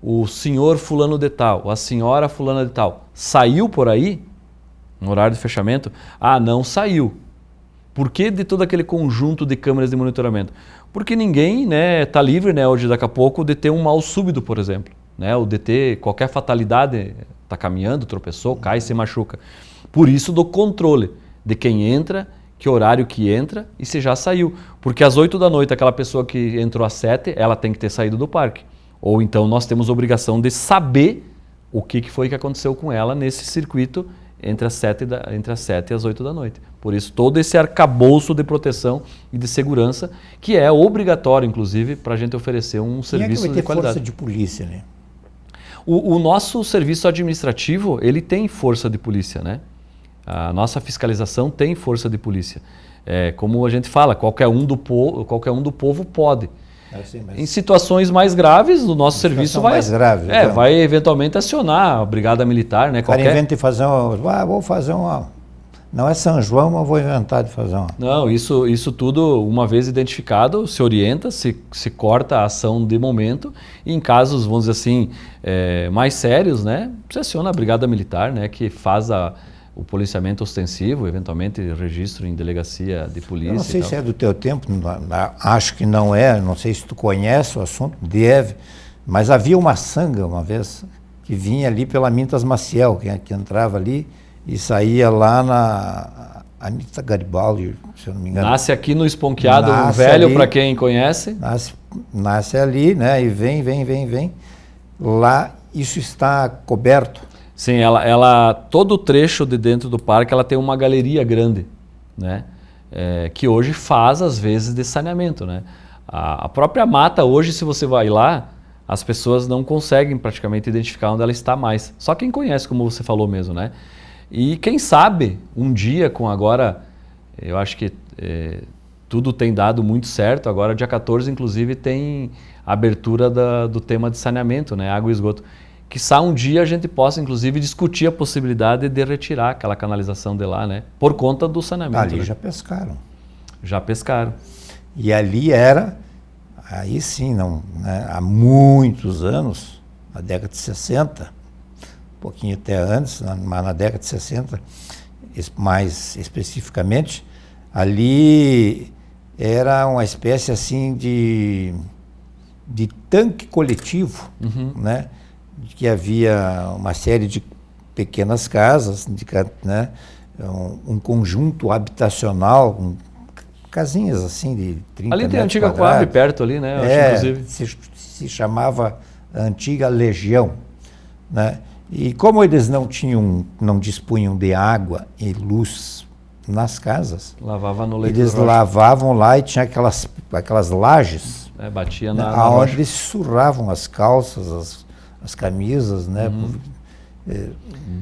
S5: o senhor fulano de tal, a senhora fulana de tal, saiu por aí, no horário de fechamento? Não saiu. Por que de todo aquele conjunto de câmeras de monitoramento? Porque ninguém está livre, né, hoje, daqui a pouco, de ter um mal súbito, por exemplo. Né, ou de ter qualquer fatalidade, está caminhando, tropeçou, cai, se machuca. Por isso do controle de quem entra, que horário que entra e se já saiu. Porque às 8 da noite, aquela pessoa que entrou às 7, ela tem que ter saído do parque. Ou então nós temos a obrigação de saber o que foi que aconteceu com ela nesse circuito entre as 7 e as 8 da noite. Por isso, todo esse arcabouço de proteção e de segurança, que é obrigatório, inclusive, para a gente oferecer um serviço de qualidade. Quem é que vai ter força
S4: de polícia, né?
S5: O nosso serviço administrativo, ele tem força de polícia, né? A nossa fiscalização tem força de polícia. Como a gente fala, qualquer um do povo pode. Em situações mais graves, o nosso serviço vai eventualmente acionar a brigada militar, né?
S4: Cara, inventa de fazer vou fazer uma... Não é São João, mas vou inventar de fazer uma...
S5: Não, isso tudo, uma vez identificado, se orienta, se corta a ação de momento, e em casos, vamos dizer assim, mais sérios, né? Se aciona a brigada militar, né? Que faz o policiamento ostensivo, eventualmente registro em delegacia de polícia.
S4: Eu não sei se é do teu tempo, acho que não é, não sei se tu conhece o assunto, deve, mas havia uma sanga uma vez que vinha ali pela Mintas Maciel, que entrava ali e saía lá na Anitta Garibaldi, se eu não me engano.
S5: Nasce aqui no Esponqueado Velho, para quem conhece.
S4: Nasce ali, né, e vem. Lá isso está coberto.
S5: Sim, todo o trecho de dentro do parque, ela tem uma galeria grande, né? Que hoje faz, às vezes, de saneamento, né? A própria mata, hoje, se você vai lá, as pessoas não conseguem praticamente identificar onde ela está mais. Só quem conhece, como você falou mesmo, né? E quem sabe, um dia com agora, eu acho que tudo tem dado muito certo, agora dia 14, inclusive, tem a abertura do tema de saneamento, né? Água e esgoto. Quiçá um dia a gente possa, inclusive, discutir a possibilidade de retirar aquela canalização de lá, né? Por conta do saneamento.
S4: Ali,
S5: né?
S4: já pescaram.
S5: Já pescaram.
S4: E ali aí sim, não, né? Há muitos anos, na década de 60, pouquinho até antes, na década de 60, mais especificamente, ali era uma espécie assim de tanque coletivo, né? Que havia uma série de pequenas casas, né? Um conjunto habitacional, casinhas assim de 30
S5: ali tem a
S4: metros
S5: antiga
S4: quadrados.
S5: Coab perto ali, né? Eu acho, inclusive.
S4: Se chamava Antiga Legião, né? E como eles não dispunham de água e luz nas casas,
S5: Lavava no leito
S4: eles
S5: do rocha.
S4: lavavam lá e tinha aquelas lajes,
S5: Batia
S4: né,
S5: na
S4: aonde
S5: rocha.
S4: eles surravam as calças, as camisas, né?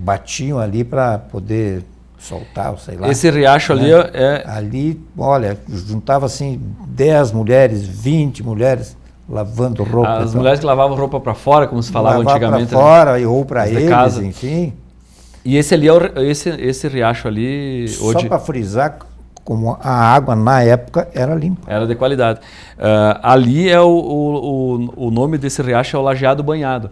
S4: Batiam ali para poder soltar, sei lá.
S5: Esse riacho ali
S4: Ali, olha, juntava assim 10 mulheres, 20 mulheres lavando roupa.
S5: As mulheres que lavavam roupa para fora, como se falava antigamente.
S4: Para fora ou para eles,
S5: casa.
S4: enfim.
S5: E esse ali esse riacho ali hoje
S4: Só para frisar, como a água na época era limpa.
S5: era de qualidade. Ali é o nome desse riacho é o Lajeado Banhado.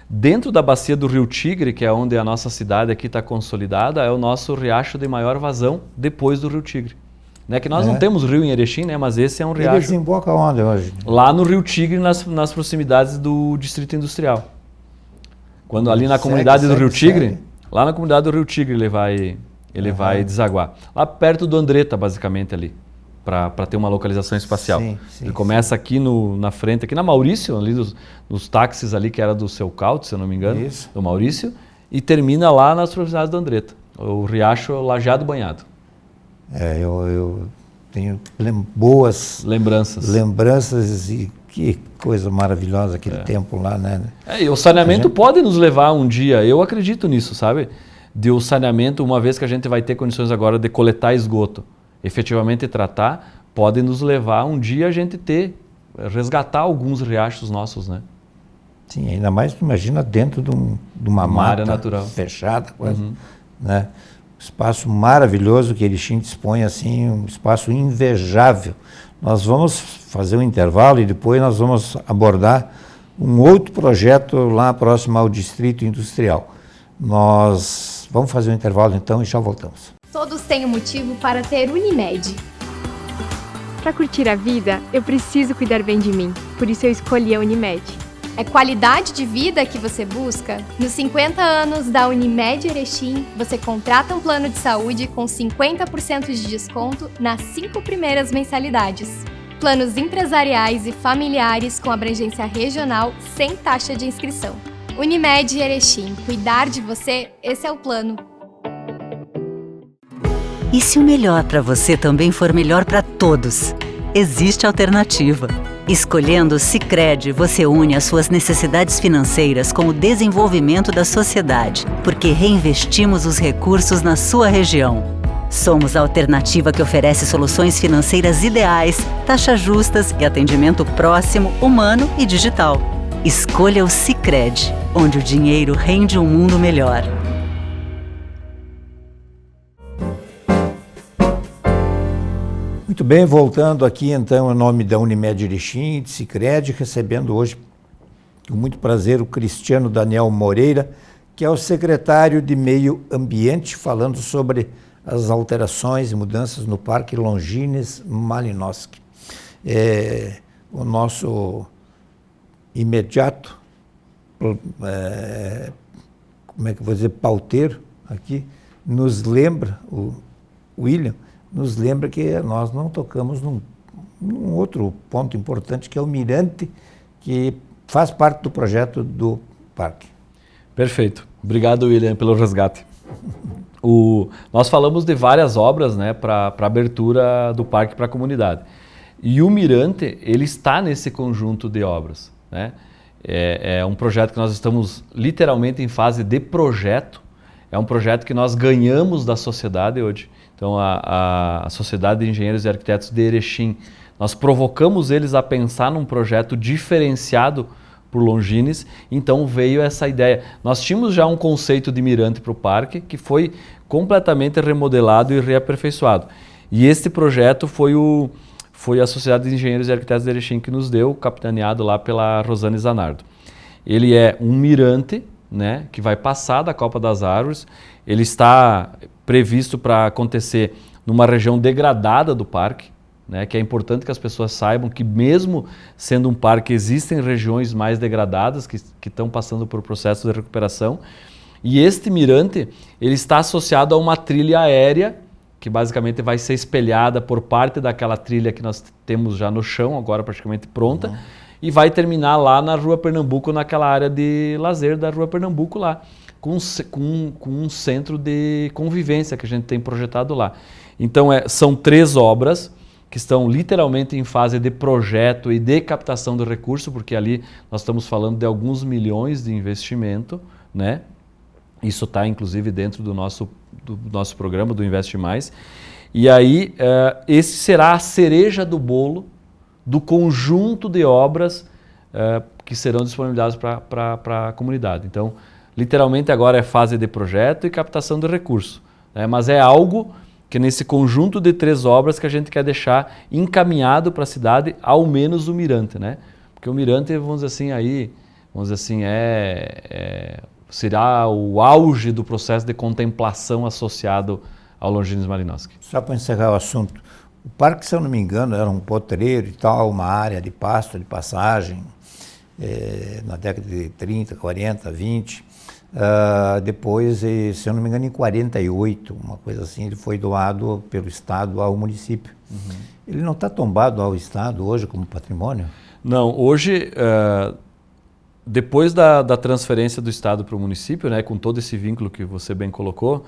S5: Dentro da bacia do Rio Tigre, que é onde a nossa cidade aqui está consolidada, é o nosso riacho de maior vazão depois do Rio Tigre. Né, que nós não temos rio em Erechim, né, mas esse é um riacho.
S4: Ele desemboca onde hoje?
S5: Lá no Rio Tigre, nas proximidades do Distrito Industrial. Quando ali na comunidade do Rio Tigre, lá na comunidade do Rio Tigre ele vai desaguar. Lá perto do Andretta, basicamente ali, para ter uma localização espacial.
S4: Sim,
S5: ele começa aqui na frente, aqui na Maurício, ali dos táxis ali, que era do Seu Caute, se eu não me engano, do Maurício, e termina lá nas proximidades do Andretta. O riacho Lajeado Banhado.
S4: Eu tenho boas lembranças e que coisa maravilhosa aquele tempo lá, né?
S5: E o saneamento pode nos levar um dia, eu acredito nisso, sabe? De o saneamento, uma vez que a gente vai ter condições agora de coletar esgoto, efetivamente tratar, pode nos levar um dia a gente resgatar alguns riachos nossos, né?
S4: Sim, ainda mais, imagina, dentro de uma mata
S5: área natural
S4: fechada, quase, né? Espaço maravilhoso que Erechim dispõe, assim, um espaço invejável. Nós vamos fazer um intervalo e depois nós vamos abordar um outro projeto lá próximo ao Distrito Industrial. Nós vamos fazer um intervalo então e já voltamos.
S2: Todos têm um motivo para ter Unimed.
S6: Para curtir a vida, eu preciso cuidar bem de mim. Por isso eu escolhi a Unimed.
S2: É qualidade de vida que você busca? Nos 50 anos da Unimed Erechim, você contrata um plano de saúde com 50% de desconto nas 5 primeiras mensalidades. Planos empresariais e familiares com abrangência regional sem taxa de inscrição. Unimed Erechim, cuidar de você, esse é o plano.
S1: E se o melhor para você também for melhor para todos? Existe alternativa. Escolhendo o Sicredi, você une as suas necessidades financeiras com o desenvolvimento da sociedade, porque reinvestimos os recursos na sua região. Somos a alternativa que oferece soluções financeiras ideais, taxas justas e atendimento próximo, humano e digital. Escolha o Sicredi, onde o dinheiro rende um mundo melhor.
S4: Muito bem, voltando aqui então em nome da Unimed Erechim, de Sicredi, recebendo hoje com muito prazer o Cristiano Daniel Moreira, que é o secretário de Meio Ambiente, falando sobre as alterações e mudanças no Parque Longines Malinowski. O nosso imediato, como é que eu vou dizer, pauteiro aqui, nos lembra, o William, nos lembra que nós não tocamos num outro ponto importante, que é o mirante, que faz parte do projeto do parque.
S5: Perfeito. Obrigado, William, pelo resgate. Nós falamos de várias obras, né, para a abertura do parque para a comunidade. E o mirante, ele está nesse conjunto de obras, né? É um projeto que nós estamos literalmente em fase de projeto. É um projeto que nós ganhamos da sociedade hoje. Então, a Sociedade de Engenheiros e Arquitetos de Erechim, nós provocamos eles a pensar num projeto diferenciado por Longines, então veio essa ideia. Nós tínhamos já um conceito de mirante para o parque, que foi completamente remodelado e reaperfeiçoado. E este projeto foi a Sociedade de Engenheiros e Arquitetos de Erechim que nos deu, capitaneado lá pela Rosane Zanardo. Ele é um mirante né, que vai passar da Copa das Árvores. Ele está previsto para acontecer numa região degradada do parque, né, que é importante que as pessoas saibam que mesmo sendo um parque, existem regiões mais degradadas que estão passando por processo de recuperação. E este mirante, ele está associado a uma trilha aérea, que basicamente vai ser espelhada por parte daquela trilha que nós temos já no chão, agora praticamente pronta, e vai terminar lá na Rua Pernambuco, naquela área de lazer da Rua Pernambuco lá, com um centro de convivência que a gente tem projetado lá. Então são 3 obras que estão literalmente em fase de projeto e de captação de recurso, porque ali nós estamos falando de alguns milhões de investimento, né? Isso está inclusive dentro do nosso programa do Investe Mais. E aí esse será a cereja do bolo do conjunto de obras que serão disponibilizadas para a comunidade. Então, literalmente agora é fase de projeto e captação de recurso, né? Mas é algo que nesse conjunto de 3 obras que a gente quer deixar encaminhado para a cidade, ao menos o mirante, né? Porque o mirante, vamos dizer assim, será o auge do processo de contemplação associado ao Longines Malinowski.
S4: Só para encerrar o assunto, o parque, se eu não me engano, era um potreiro e tal, uma área de pasto, de passagem, na década de 30, 40, 20. Depois, se eu não me engano, em 48, uma coisa assim, ele foi doado pelo Estado ao município. Ele não está tombado ao Estado hoje como patrimônio?
S5: Não, hoje... Depois da transferência do Estado para o município, né, com todo esse vínculo que você bem colocou,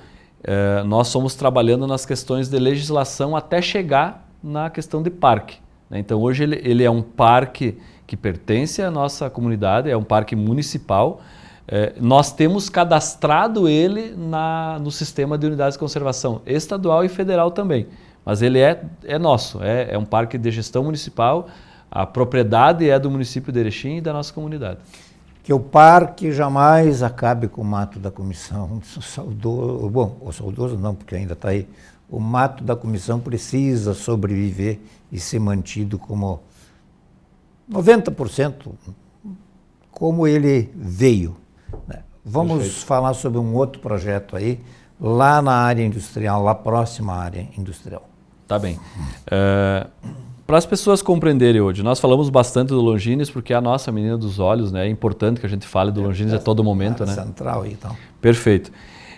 S5: nós fomos trabalhando nas questões de legislação até chegar na questão de parque, né? Então hoje ele é um parque que pertence à nossa comunidade, é um parque municipal. Nós temos cadastrado ele no sistema de unidades de conservação estadual e federal também, mas ele é nosso, é um parque de gestão municipal. A propriedade é do município de Erechim e da nossa comunidade.
S4: Que o parque jamais acabe com o mato da comissão. O saudoso não, porque ainda está aí. O mato da comissão precisa sobreviver e ser mantido como 90% como ele veio, né? Vamos
S5: Perfeito.
S4: falar sobre um outro projeto aí, lá na área industrial, lá próxima à área industrial.
S5: Tá bem. Para as pessoas compreenderem hoje, nós falamos bastante do Longines porque é a nossa menina dos olhos, né? É importante que a gente fale do Longines a todo momento, né?
S4: Central aí, então.
S5: Perfeito.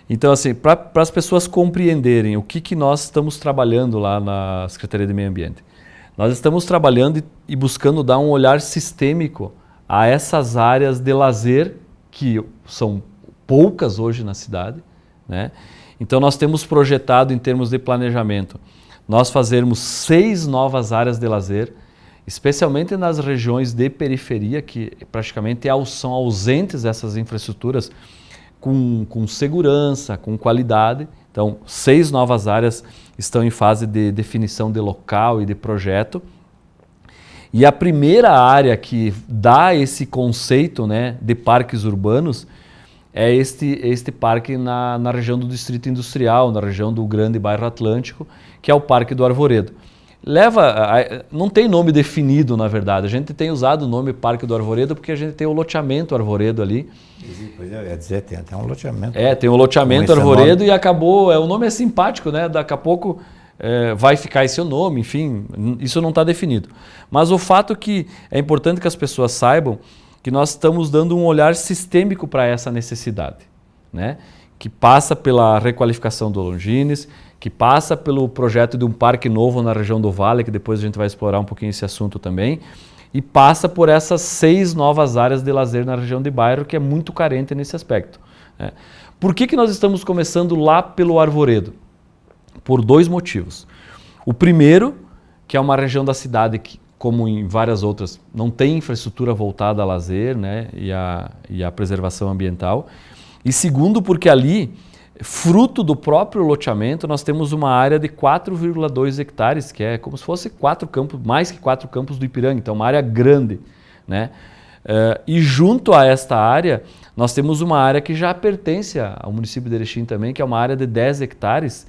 S5: Então, assim, para as pessoas compreenderem o que nós estamos trabalhando lá na Secretaria de Meio Ambiente, nós estamos trabalhando e buscando dar um olhar sistêmico a essas áreas de lazer que são poucas hoje na cidade, né? Então, nós temos projetado em termos de planejamento nós fazermos 6 novas áreas de lazer, especialmente nas regiões de periferia, que praticamente são ausentes essas infraestruturas com segurança, com qualidade. Então, 6 novas áreas estão em fase de definição de local e de projeto. E a primeira área que dá esse conceito, né, de parques urbanos é este parque na região do Distrito Industrial, na região do Grande Bairro Atlântico, que é o Parque do Arvoredo. Não tem nome definido, na verdade. A gente tem usado o nome Parque do Arvoredo porque a gente tem o loteamento Arvoredo ali.
S4: Pois é, dizer, tem até um loteamento.
S5: Tem o loteamento Arvoredo e acabou, o nome é simpático, né? Daqui a pouco vai ficar esse o nome, enfim, isso não está definido. Mas o fato que é importante que as pessoas saibam que nós estamos dando um olhar sistêmico para essa necessidade, né? Que passa pela requalificação do Longines, que passa pelo projeto de um parque novo na região do Vale, que depois a gente vai explorar um pouquinho esse assunto também, e passa por essas 6 novas áreas de lazer na região de bairro, que é muito carente nesse aspecto, né? Por que nós estamos começando lá pelo Arvoredo? Por 2 motivos. O primeiro, que é uma região da cidade que, como em várias outras, não tem infraestrutura voltada a lazer, né, e a preservação ambiental. E segundo, porque ali, fruto do próprio loteamento, nós temos uma área de 4,2 hectares, que é como se fosse 4 campos, mais que 4 campos do Ipiranga, então uma área grande, né? E junto a esta área, nós temos uma área que já pertence ao município de Erechim também, que é uma área de 10 hectares,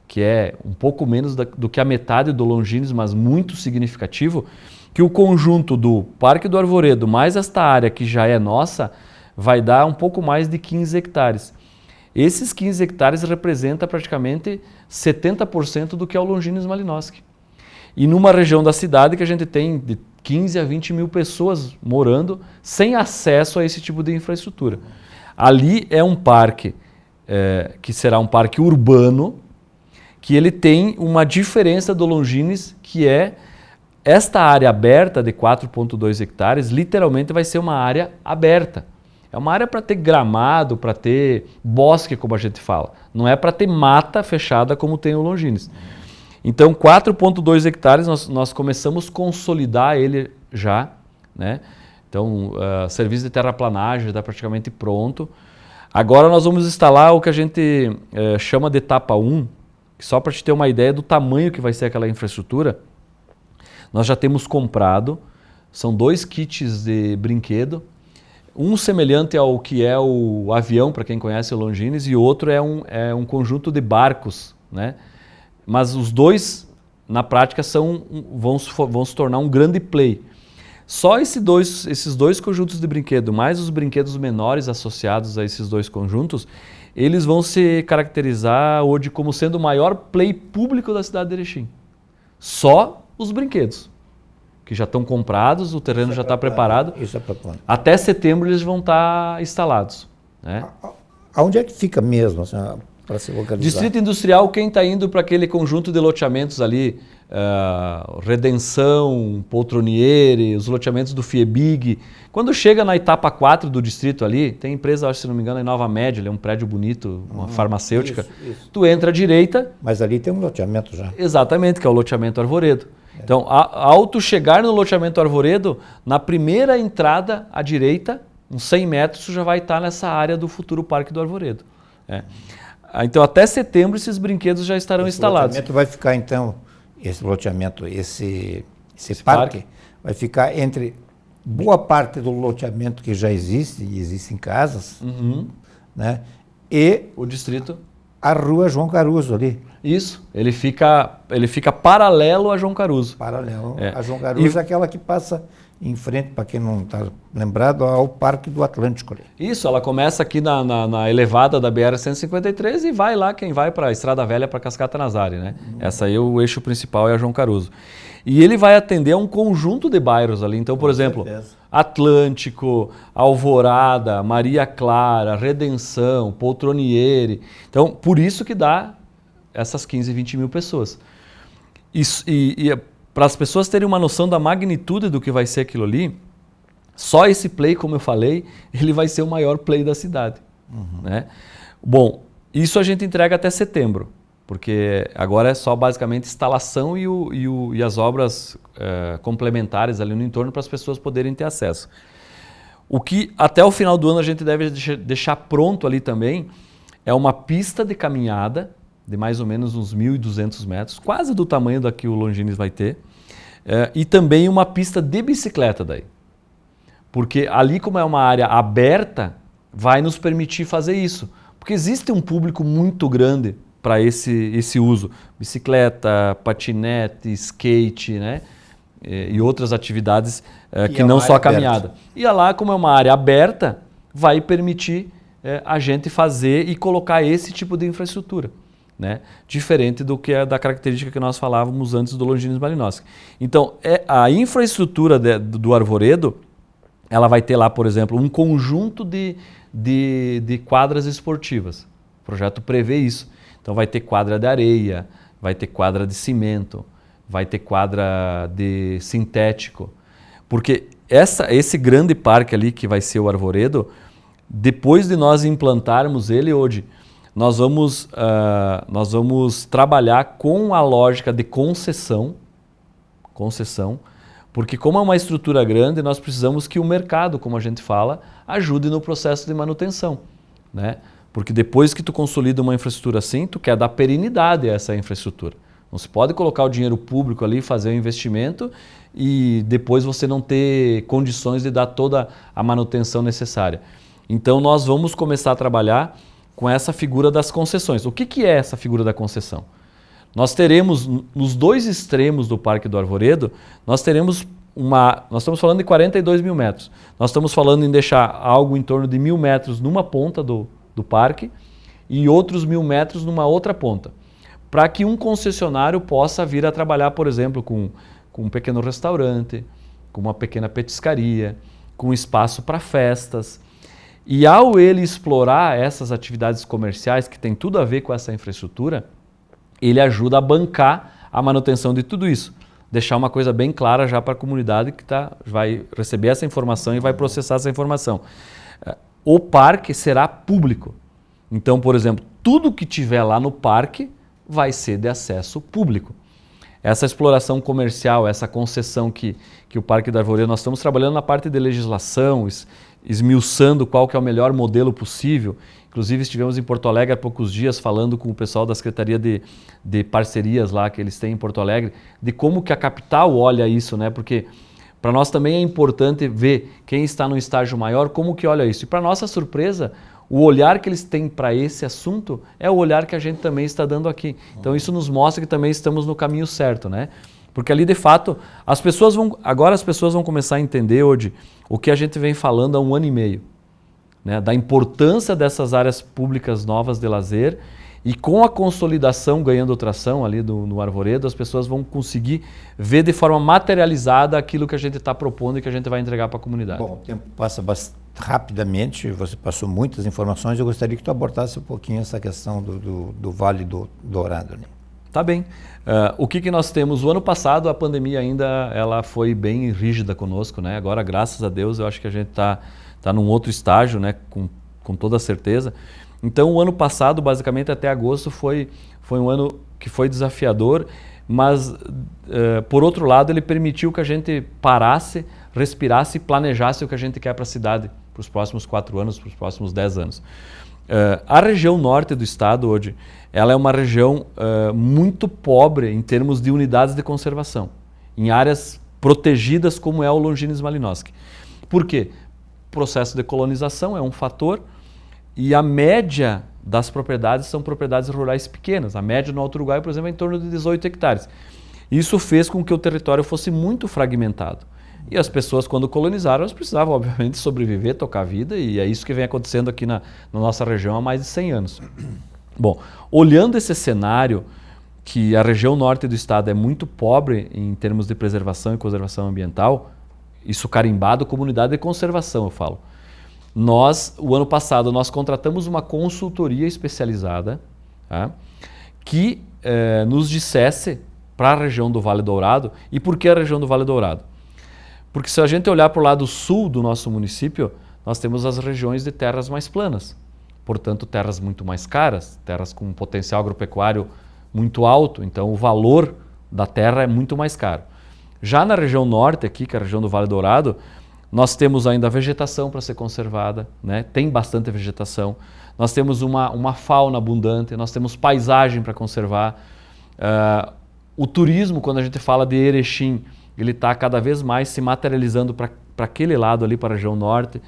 S5: que é um pouco menos do que a metade do Longines, mas muito significativo, que o conjunto do Parque do Arvoredo mais esta área que já é nossa, vai dar um pouco mais de 15 hectares. Esses 15 hectares representam praticamente 70% do que é o Longines Malinowski. E numa região da cidade que a gente tem de 15 a 20 mil pessoas morando sem acesso a esse tipo de infraestrutura. Ali é um parque que será um parque urbano, que ele tem uma diferença do Longines, que é esta área aberta de 4,2 hectares, literalmente vai ser uma área aberta. É uma área para ter gramado, para ter bosque, como a gente fala. Não é para ter mata fechada como tem o Longines. Então, 4,2 hectares, nós começamos a consolidar ele já, né? Então, serviço de terraplanagem está praticamente pronto. Agora nós vamos instalar o que a gente chama de etapa 1, que só para te ter uma ideia do tamanho que vai ser aquela infraestrutura, nós já temos comprado, são 2 kits de brinquedo, um semelhante ao que é o avião, para quem conhece o Longines, e outro é um conjunto de barcos, né? Mas os dois, na prática, vão se tornar um grande play. Só esses dois conjuntos de brinquedo, mais os brinquedos menores associados a esses 2 conjuntos, eles vão se caracterizar hoje como sendo o maior play público da cidade de Erechim. Só os brinquedos, que já estão comprados, o terreno já está preparado.
S4: Isso é para quando?
S5: Até setembro eles vão estar instalados, né?
S4: Aonde é que fica mesmo, assim, para se localizar?
S5: Distrito Industrial, quem está indo para aquele conjunto de loteamentos ali, Redenção, Poltroniere, os loteamentos do Fiebig. Quando chega na etapa 4 do distrito ali, tem empresa, acho, se não me engano, em Nova Média, é um prédio bonito, uma farmacêutica. Isso. Tu entra à direita.
S4: Mas ali tem um loteamento já.
S5: Exatamente, que é o loteamento Arvoredo. Então, ao tu chegar no loteamento Arvoredo, na primeira entrada à direita, uns 100 metros, tu já vai estar nessa área do futuro Parque do Arvoredo. Então, até setembro, esses brinquedos já estarão instalados.
S4: Esse loteamento vai ficar, então, esse loteamento, esse parque, vai ficar entre boa parte do loteamento que já existe, e existem casas, né? E
S5: o distrito.
S4: A rua João Caruso ali.
S5: Isso, ele fica paralelo a João Caruso.
S4: Paralelo a João Caruso, é aquela que passa em frente, para quem não está lembrado, ao Parque do Atlântico ali.
S5: Isso, ela começa aqui na elevada da BR-153 e vai lá, quem vai para a Estrada Velha, para Cascata Nazari, né? Essa aí, o eixo principal é a João Caruso. E ele vai atender a um conjunto de bairros ali. Então, por exemplo, Atlântico, Alvorada, Maria Clara, Redenção, Poltroniere. Então, por isso que dá essas 15, 20 mil pessoas. E para as pessoas terem uma noção da magnitude do que vai ser aquilo ali, só esse play, como eu falei, ele vai ser o maior play da cidade. Né? Bom, isso a gente entrega até setembro, porque agora é só basicamente instalação e as obras complementares ali no entorno para as pessoas poderem ter acesso. O que até o final do ano a gente deve deixar pronto ali também é uma pista de caminhada de mais ou menos uns 1.200 metros, quase do tamanho da que o Longines vai ter, e também uma pista de bicicleta daí. Porque ali, como é uma área aberta, vai nos permitir fazer isso. Porque existe um público muito grande para esse uso. Bicicleta, patinete, skate, né? E outras atividades que não só a caminhada. E lá, como é uma área aberta, vai permitir a gente fazer e colocar esse tipo de infraestrutura. Né? Diferente do que da característica que nós falávamos antes do Longines Malinowski. Então, a infraestrutura do Arvoredo, ela vai ter lá, por exemplo, um conjunto de quadras esportivas. O projeto prevê isso. Então, vai ter quadra de areia, vai ter quadra de cimento, vai ter quadra de sintético. Porque esse grande parque ali, que vai ser o Arvoredo, depois de nós implantarmos ele hoje, nós vamos trabalhar com a lógica de concessão, porque como é uma estrutura grande, nós precisamos que o mercado, como a gente fala, ajude no processo de manutenção. Né? Porque depois que tu consolida uma infraestrutura assim, tu quer dar perenidade a essa infraestrutura. Não se pode colocar o dinheiro público ali, fazer o investimento e depois você não ter condições de dar toda a manutenção necessária. Então nós vamos começar a trabalhar com essa figura das concessões. O que é essa figura da concessão? Nós teremos, nos 2 extremos do Parque do Arvoredo, nós teremos nós estamos falando de 42 mil metros. Nós estamos falando em deixar algo em torno de 1.000 metros numa ponta do parque e outros 1.000 metros numa outra ponta. Para que um concessionário possa vir a trabalhar, por exemplo, com um pequeno restaurante, com uma pequena petiscaria, com espaço para festas. E ao ele explorar essas atividades comerciais que tem tudo a ver com essa infraestrutura, ele ajuda a bancar a manutenção de tudo isso. Deixar uma coisa bem clara já para a comunidade que vai receber essa informação e vai processar essa informação. O parque será público. Então, por exemplo, tudo que tiver lá no parque vai ser de acesso público. Essa exploração comercial, essa concessão que o Parque da Arvoredo, nós estamos trabalhando na parte de legislação, esmiuçando qual que é o melhor modelo possível. Inclusive estivemos em Porto Alegre há poucos dias falando com o pessoal da Secretaria de Parcerias lá que eles têm em Porto Alegre, de como que a capital olha isso, né? Porque para nós também é importante ver quem está no estágio maior, como que olha isso. E para nossa surpresa, o olhar que eles têm para esse assunto é o olhar que a gente também está dando aqui. Então isso nos mostra que também estamos no caminho certo, né? Porque ali, de fato, agora as pessoas vão começar a entender hoje o que a gente vem falando há 1 ano e meio, né? Da importância dessas áreas públicas novas de lazer, e com a consolidação ganhando tração ali no Arvoredo, as pessoas vão conseguir ver de forma materializada aquilo que a gente está propondo e que a gente vai entregar para a comunidade.
S4: Bom, o tempo passa rapidamente, você passou muitas informações, eu gostaria que tu abordasse um pouquinho essa questão do Vale do Dourado. Né?
S5: Tá bem. O que nós temos? O ano passado a pandemia ainda ela foi bem rígida conosco, né? Agora, graças a Deus, eu acho que a gente está num outro estágio, né? Com toda certeza. Então, o ano passado, basicamente até agosto, foi um ano que foi desafiador, mas, por outro lado, ele permitiu que a gente parasse, respirasse e planejasse o que a gente quer para a cidade para os próximos 4 anos, para os próximos 10 anos. A região norte do estado hoje, ela é uma região muito pobre em termos de unidades de conservação, em áreas protegidas como é o Longines Malinowski. Por quê? O processo de colonização é um fator, e a média das propriedades são propriedades rurais pequenas. A média no Alto Uruguai, por exemplo, é em torno de 18 hectares. Isso fez com que o território fosse muito fragmentado. E as pessoas, quando colonizaram, elas precisavam, obviamente, sobreviver, tocar a vida, e é isso que vem acontecendo aqui na nossa região há mais de 100 anos. Bom, olhando esse cenário, que a região norte do estado é muito pobre em termos de preservação e conservação ambiental, isso carimbado como unidade de conservação, eu falo. O ano passado, nós contratamos uma consultoria especializada, tá, que nos dissesse para a região do Vale Dourado. E por que a região do Vale Dourado? Porque se a gente olhar para o lado sul do nosso município, nós temos as regiões de terras mais planas. Portanto, terras muito mais caras, terras com potencial agropecuário muito alto. Então, o valor da terra é muito mais caro. Já na região norte aqui, que é a região do Vale Dourado, nós temos ainda a vegetação para ser conservada, né? Tem bastante vegetação. Nós temos uma fauna abundante, nós temos paisagem para conservar. O turismo, quando a gente fala de Erechim, ele está cada vez mais se materializando para aquele lado ali, para a região norte.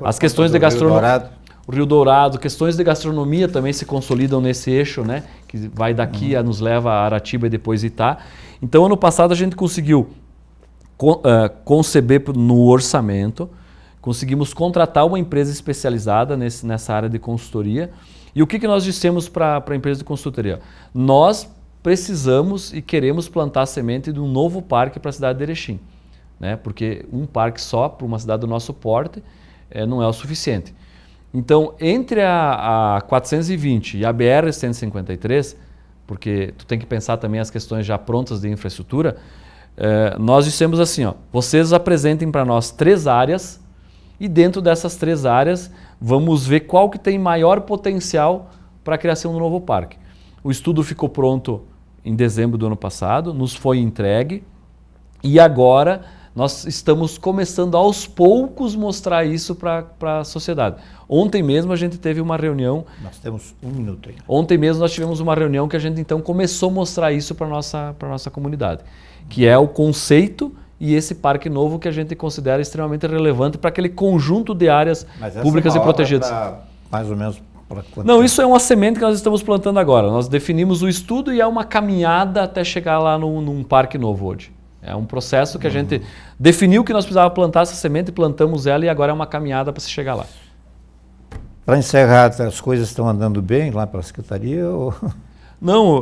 S5: As questões de gastronomia, o Rio Dourado, questões de gastronomia também se consolidam nesse eixo, né? Que vai daqui, nos leva a Aratiba e depois Itá. Então, ano passado a gente conseguiu conceber no orçamento, conseguimos contratar uma empresa especializada nessa área de consultoria. E o que nós dissemos para a empresa de consultoria? Nós precisamos e queremos plantar a semente de um novo parque para a cidade de Erechim, né? Porque um parque só para uma cidade do nosso porte não é o suficiente. Então, entre a 420 e a BR-153, porque tu tem que pensar também as questões já prontas de infraestrutura, nós dissemos assim, vocês apresentem para nós 3 áreas e dentro dessas 3 áreas vamos ver qual que tem maior potencial para a criação do novo parque. O estudo ficou pronto em dezembro do ano passado, nos foi entregue e agora nós estamos começando aos poucos mostrar isso para a sociedade. Ontem mesmo a gente teve uma reunião...
S4: Nós temos 1 minuto aí.
S5: Ontem mesmo nós tivemos uma reunião que a gente então começou a mostrar isso para a nossa comunidade, que é o conceito e esse parque novo que a gente considera extremamente relevante para aquele conjunto de áreas públicas e protegidas.
S4: Mais ou menos para quanto
S5: Não,
S4: tempo?
S5: isso é uma semente que nós estamos plantando agora. Nós definimos o estudo e é uma caminhada até chegar lá num parque novo hoje. É um processo que a gente definiu que nós precisávamos plantar essa semente, plantamos ela e agora é uma caminhada para se chegar lá.
S4: Para encerrar, as coisas estão andando bem lá para a Secretaria? Ou...
S5: Não,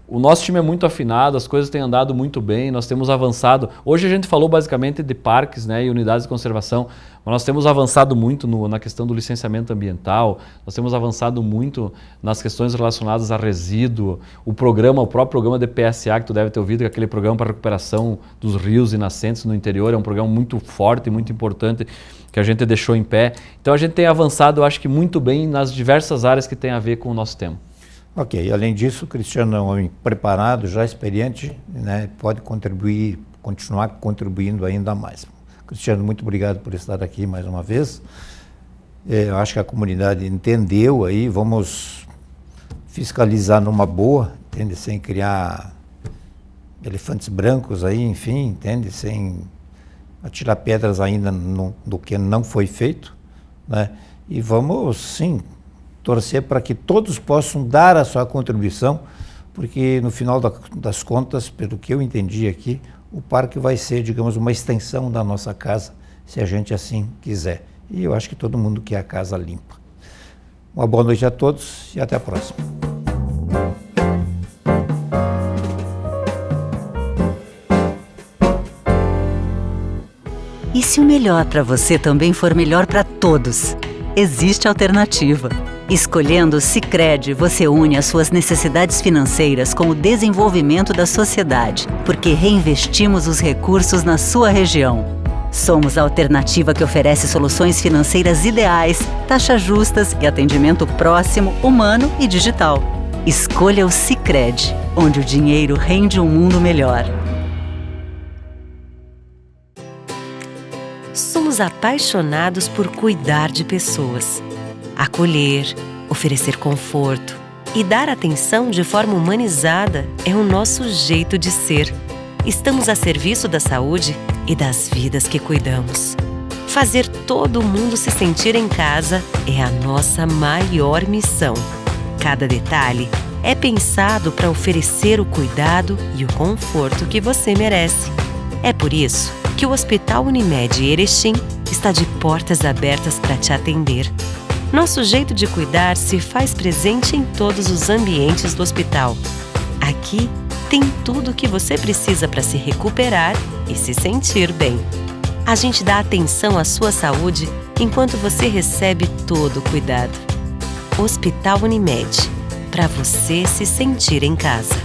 S5: o nosso time é muito afinado, as coisas têm andado muito bem, nós temos avançado. Hoje a gente falou basicamente de parques, né, e unidades de conservação, mas nós temos avançado muito na questão do licenciamento ambiental, nós temos avançado muito nas questões relacionadas a resíduo, o próprio programa de PSA, que tu deve ter ouvido, que é aquele programa para recuperação dos rios e nascentes no interior, é um programa muito forte e muito importante que a gente deixou em pé. Então a gente tem avançado, eu acho que muito bem nas diversas áreas que tem a ver com o nosso tema.
S4: Ok, além disso, o Cristiano é um homem preparado, já experiente, né? Pode contribuir, continuar contribuindo ainda mais. Cristiano, muito obrigado por estar aqui mais uma vez. Eu acho que a comunidade entendeu aí, vamos fiscalizar numa boa, entende? Sem criar elefantes brancos aí, enfim, entende? Sem atirar pedras ainda do que não foi feito, né? E vamos, sim, torcer para que todos possam dar a sua contribuição, porque no final das contas, pelo que eu entendi aqui, o parque vai ser, digamos, uma extensão da nossa casa, se a gente assim quiser. E eu acho que todo mundo quer a casa limpa. Uma boa noite a todos e até a próxima.
S1: E se o melhor para você também for melhor para todos? Existe alternativa. Escolhendo o Sicredi, você une as suas necessidades financeiras com o desenvolvimento da sociedade, porque reinvestimos os recursos na sua região. Somos a alternativa que oferece soluções financeiras ideais, taxas justas e atendimento próximo, humano e digital. Escolha o Sicredi, onde o dinheiro rende um mundo melhor.
S7: Somos apaixonados por cuidar de pessoas. Acolher, oferecer conforto e dar atenção de forma humanizada é o nosso jeito de ser. Estamos a serviço da saúde e das vidas que cuidamos. Fazer todo mundo se sentir em casa é a nossa maior missão. Cada detalhe é pensado para oferecer o cuidado e o conforto que você merece. É por isso que o Hospital Unimed Erechim está de portas abertas para te atender. Nosso jeito de cuidar se faz presente em todos os ambientes do hospital. Aqui tem tudo o que você precisa para se recuperar e se sentir bem. A gente dá atenção à sua saúde enquanto você recebe todo o cuidado. Hospital Unimed, para você se sentir em casa.